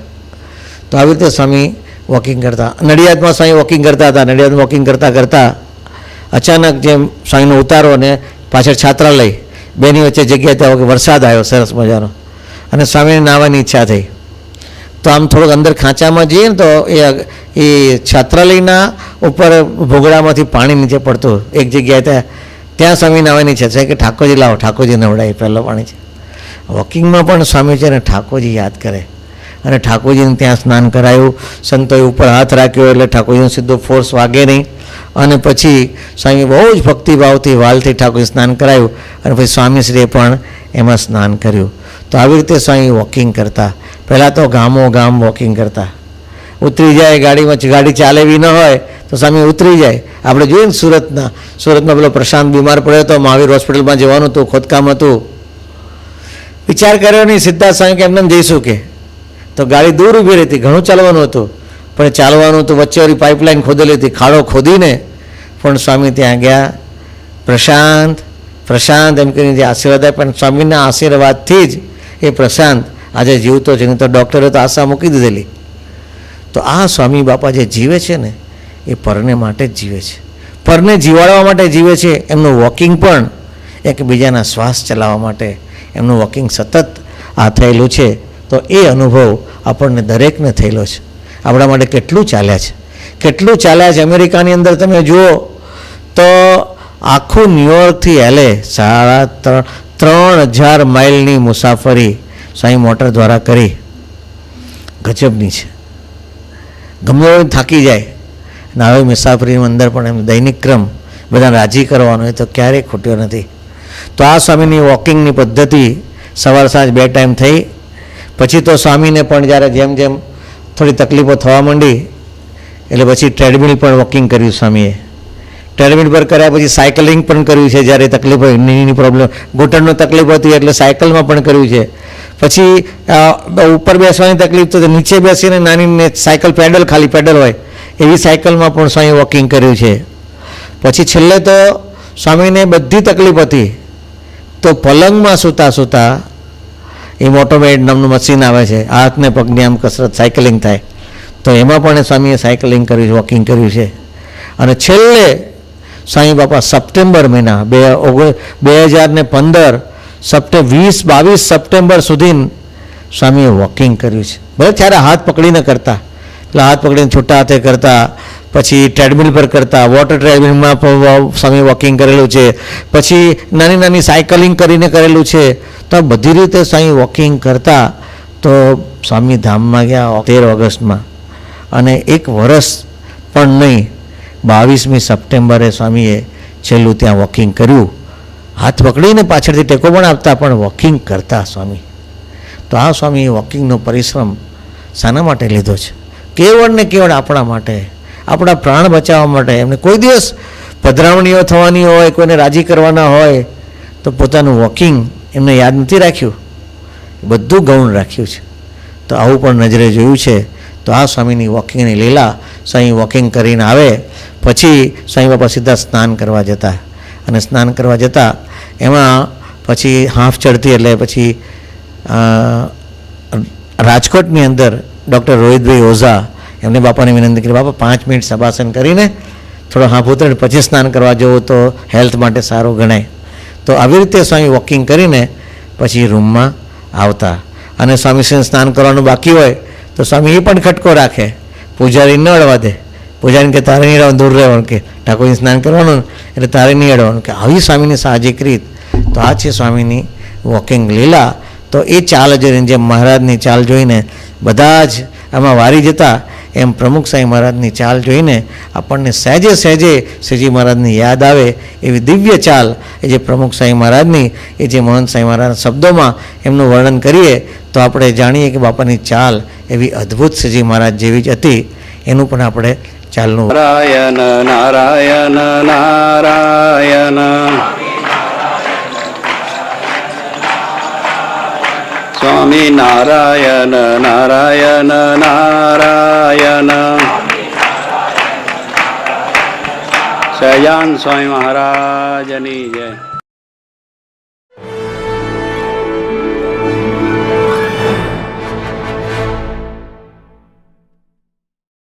તો આવી રીતે સ્વામી વોકિંગ કરતા. નડિયાદમાં સ્વામી વોકિંગ કરતા હતા. નડિયાદમાં વોકિંગ કરતાં કરતાં અચાનક જેમ સ્વામીનો ઉતારો અને પાછળ છાત્રાલય બેની વચ્ચે જગ્યાએ ત્યાં વરસાદ આવ્યો સરસ મજાનો અને સ્વામીને નાહવાની ઈચ્છા થઈ. તો આમ થોડુંક અંદર ખાંચામાં જઈએ ને તો એ છાત્રાલયના ઉપર ભોગડામાંથી પાણી નીચે પડતું એક જગ્યાએ ત્યાં સ્વામી નાહવાની ઈચ્છા છે કે ઠાકોરજી લાવો, ઠાકોરજી નવડાય પહેલાં પાણી છે. વોકિંગમાં પણ સ્વામી છે ને ઠાકોરજી યાદ કરે અને ઠાકોરજીને ત્યાં સ્નાન કરાયું. સંતોએ ઉપર હાથ રાખ્યો એટલે ઠાકોરજીનો સીધો ફોર્સ વાગે નહીં. અને પછી સ્વામી બહુ જ ભક્તિભાવથી વાલથી ઠાકોરજી સ્નાન કરાયું અને પછી સ્વામીશ્રીએ પણ એમાં સ્નાન કર્યું. તો આવી રીતે સ્વામી વોકિંગ કરતા. પહેલાં તો ગામ વોકિંગ કરતા. ઉતરી જાય ગાડીમાં, ગાડી ચાલેવી ન હોય તો સ્વામી ઉતરી જાય. આપણે જોઈએ ને સુરતમાં પેલો પ્રશાંત બીમાર પડ્યો હતો, મહાવીર હોસ્પિટલમાં જવાનું હતું, ખોદકામ હતું. વિચાર કર્યો નહીં, સીધા સ્વામી કે એમને જઈશું કે. તો ગાડી દૂર ઊભી રહી હતી, ઘણું ચાલવાનું હતું, પણ ચાલવાનું તો વચ્ચે વાળી પાઇપલાઇન ખોદેલી હતી, ખાડો ખોદીને પણ સ્વામી ત્યાં ગયા. પ્રશાંત એમ કરીને જે આશીર્વાદ આપ્યા, પણ સ્વામીના આશીર્વાદથી જ એ પ્રશાંત આજે જીવતો છે, નહીં તો ડૉક્ટરે તો આશા મૂકી દીધેલી. તો આ સ્વામી બાપા જે જીવે છે ને એ પરને માટે જ જીવે છે, પરને જીવાડવા માટે જીવે છે. એમનું વોકિંગ પણ એકબીજાના શ્વાસ ચલાવવા માટે એમનું વોકિંગ સતત આ થયેલું છે. તો એ અનુભવ આપણને દરેકને થયેલો છે. આપણા માટે કેટલું ચાલ્યા છે. અમેરિકાની અંદર તમે જુઓ તો આખું ન્યુયોર્કથી LA 3,500 માઇલની મુસાફરી સ્વામી મોટર દ્વારા કરી. ગજબની છે. ગમે એવું થાકી જાય અને આવી મુસાફરીની અંદર પણ એમ દૈનિક ક્રમ બધાને રાજી કરવાનો એ તો ક્યારેય ખૂટ્યો નથી. તો આ સ્વામીની વોકિંગની પદ્ધતિ સવાર સાંજ 2 ટાઈમ થઈ. પછી તો સ્વામીને પણ જ્યારે જેમ જેમ થોડી તકલીફો થવા માંડી એટલે પછી ટ્રેડમિલ પણ વોકિંગ કર્યું સ્વામીએ. ટ્રેડમિલ પર કર્યા પછી સાયકલિંગ પણ કર્યું છે. જ્યારે તકલીફ હોય, નીની પ્રોબ્લેમ, ઘૂંટણનો તકલીફ હતી એટલે સાયકલમાં પણ કર્યું છે. પછી ઉપર બેસવાની તકલીફ તો નીચે બેસીને નાની સાયકલ ખાલી પેડલ હોય એવી સાયકલમાં પણ સ્વામી વોકિંગ કર્યું છે. પછી છેલ્લે તો સ્વામીને બધી તકલીફ હતી તો પલંગમાં સૂતા એ મોટોમેડ નામનું મશીન આવે છે, હાથને પગની આમ કસરત સાયકલિંગ થાય, તો એમાં પણ સ્વામીએ સાયકલિંગ કર્યું છે, વોકિંગ કર્યું છે. અને છેલ્લે સ્વામી બાપા સપ્ટેમ્બર મહિના 2015 22 સપ્ટેમ્બર સુધી સ્વામીએ વોકિંગ કર્યું છે. ભલે ત્યારે હાથ પકડીને કરતા, એટલે હાથ પકડીને છૂટા હાથે કરતા, પછી ટ્રેડમિલ પર કરતા, વોટર ટ્રેડમિલમાં પણ સ્વામી વોકિંગ કરેલું છે, પછી નાની સાયકલિંગ કરીને કરેલું છે. તો બધી રીતે સ્વામી વોકિંગ કરતા. તો સ્વામી ધામમાં ગયા 13 ઓગસ્ટમાં અને 1 વર્ષ પણ નહીં, 22મી સપ્ટેમ્બરે સ્વામીએ છેલ્લું ત્યાં વોકિંગ કર્યું. હાથ પકડીને પાછળથી ટેકો પણ આપતા, પણ વોકિંગ કરતા સ્વામી. તો આ સ્વામીએ વોકિંગનો પરિશ્રમ શાના માટે લીધો છે? કેવળ ને કેવળ આપણા માટે, આપણા પ્રાણ બચાવવા માટે. એમને કોઈ દિવસ પધરામણીઓ થવાની હોય, કોઈને રાજી કરવાના હોય તો પોતાનું વોકિંગ એમને યાદ નથી રાખ્યું, બધું ગૌણ રાખ્યું છે. તો આવું પણ નજરે જોયું છે. તો આ સ્વામીની વોકિંગની લીલા. સ્વામી વોકિંગ કરીને આવે પછી સ્વામી બાપા સીધા સ્નાન કરવા જતા, અને સ્નાન કરવા જતા એમાં પછી હાંફ ચડતી એટલે પછી રાજકોટની અંદર ડૉક્ટર રોહિતભાઈ ઓઝા એમને બાપાને વિનંતી કરી, બાપા 5 મિનિટ સભાસન કરીને થોડો હાંફ ઉતરે પછી સ્નાન કરવા જવું તો હેલ્થ માટે સારું ગણાય. તો આવી રીતે સ્વામી વોકિંગ કરીને પછી રૂમમાં આવતા. અને સ્વામીશ્રીને સ્નાન કરવાનું બાકી હોય તો સ્વામી એ પણ ખટકો રાખે, પૂજારી ન અડવા દે. પૂજારીને કે તારે નહીં અડવાનું, દૂર રહેવાનું, કે ઠાકોરજી સ્નાન કરવાનું એટલે તારે નહીં અડવાનું, કે આવી સ્વામીની સાહજિક રીત. તો આ છે સ્વામીની વોકિંગ લીલા. તો એ ચાલ જોઈને, જેમ મહારાજની ચાલ જોઈને બધા જ આમાં વારી જતા, એમ પ્રમુખ સાંઈ મહારાજની ચાલ જોઈને આપણને સહેજે શ્રીજી મહારાજની યાદ આવે એવી દિવ્ય ચાલ એ જે પ્રમુખ સાંઈ મહારાજની, એ જે મહંત સાંઈ મહારાજના શબ્દોમાં એમનું વર્ણન કરીએ તો આપણે જાણીએ કે બાપાની ચાલ એવી અદ્ભુત શ્રીજી મહારાજ જેવી જ હતી. એનું પણ આપણે ચાલનું નારાયણ નારાયણ નારાયણ સ્વામી નારાયણ નારાયણ નારાયણ સહજાન સ્વામી મહારાજની જય.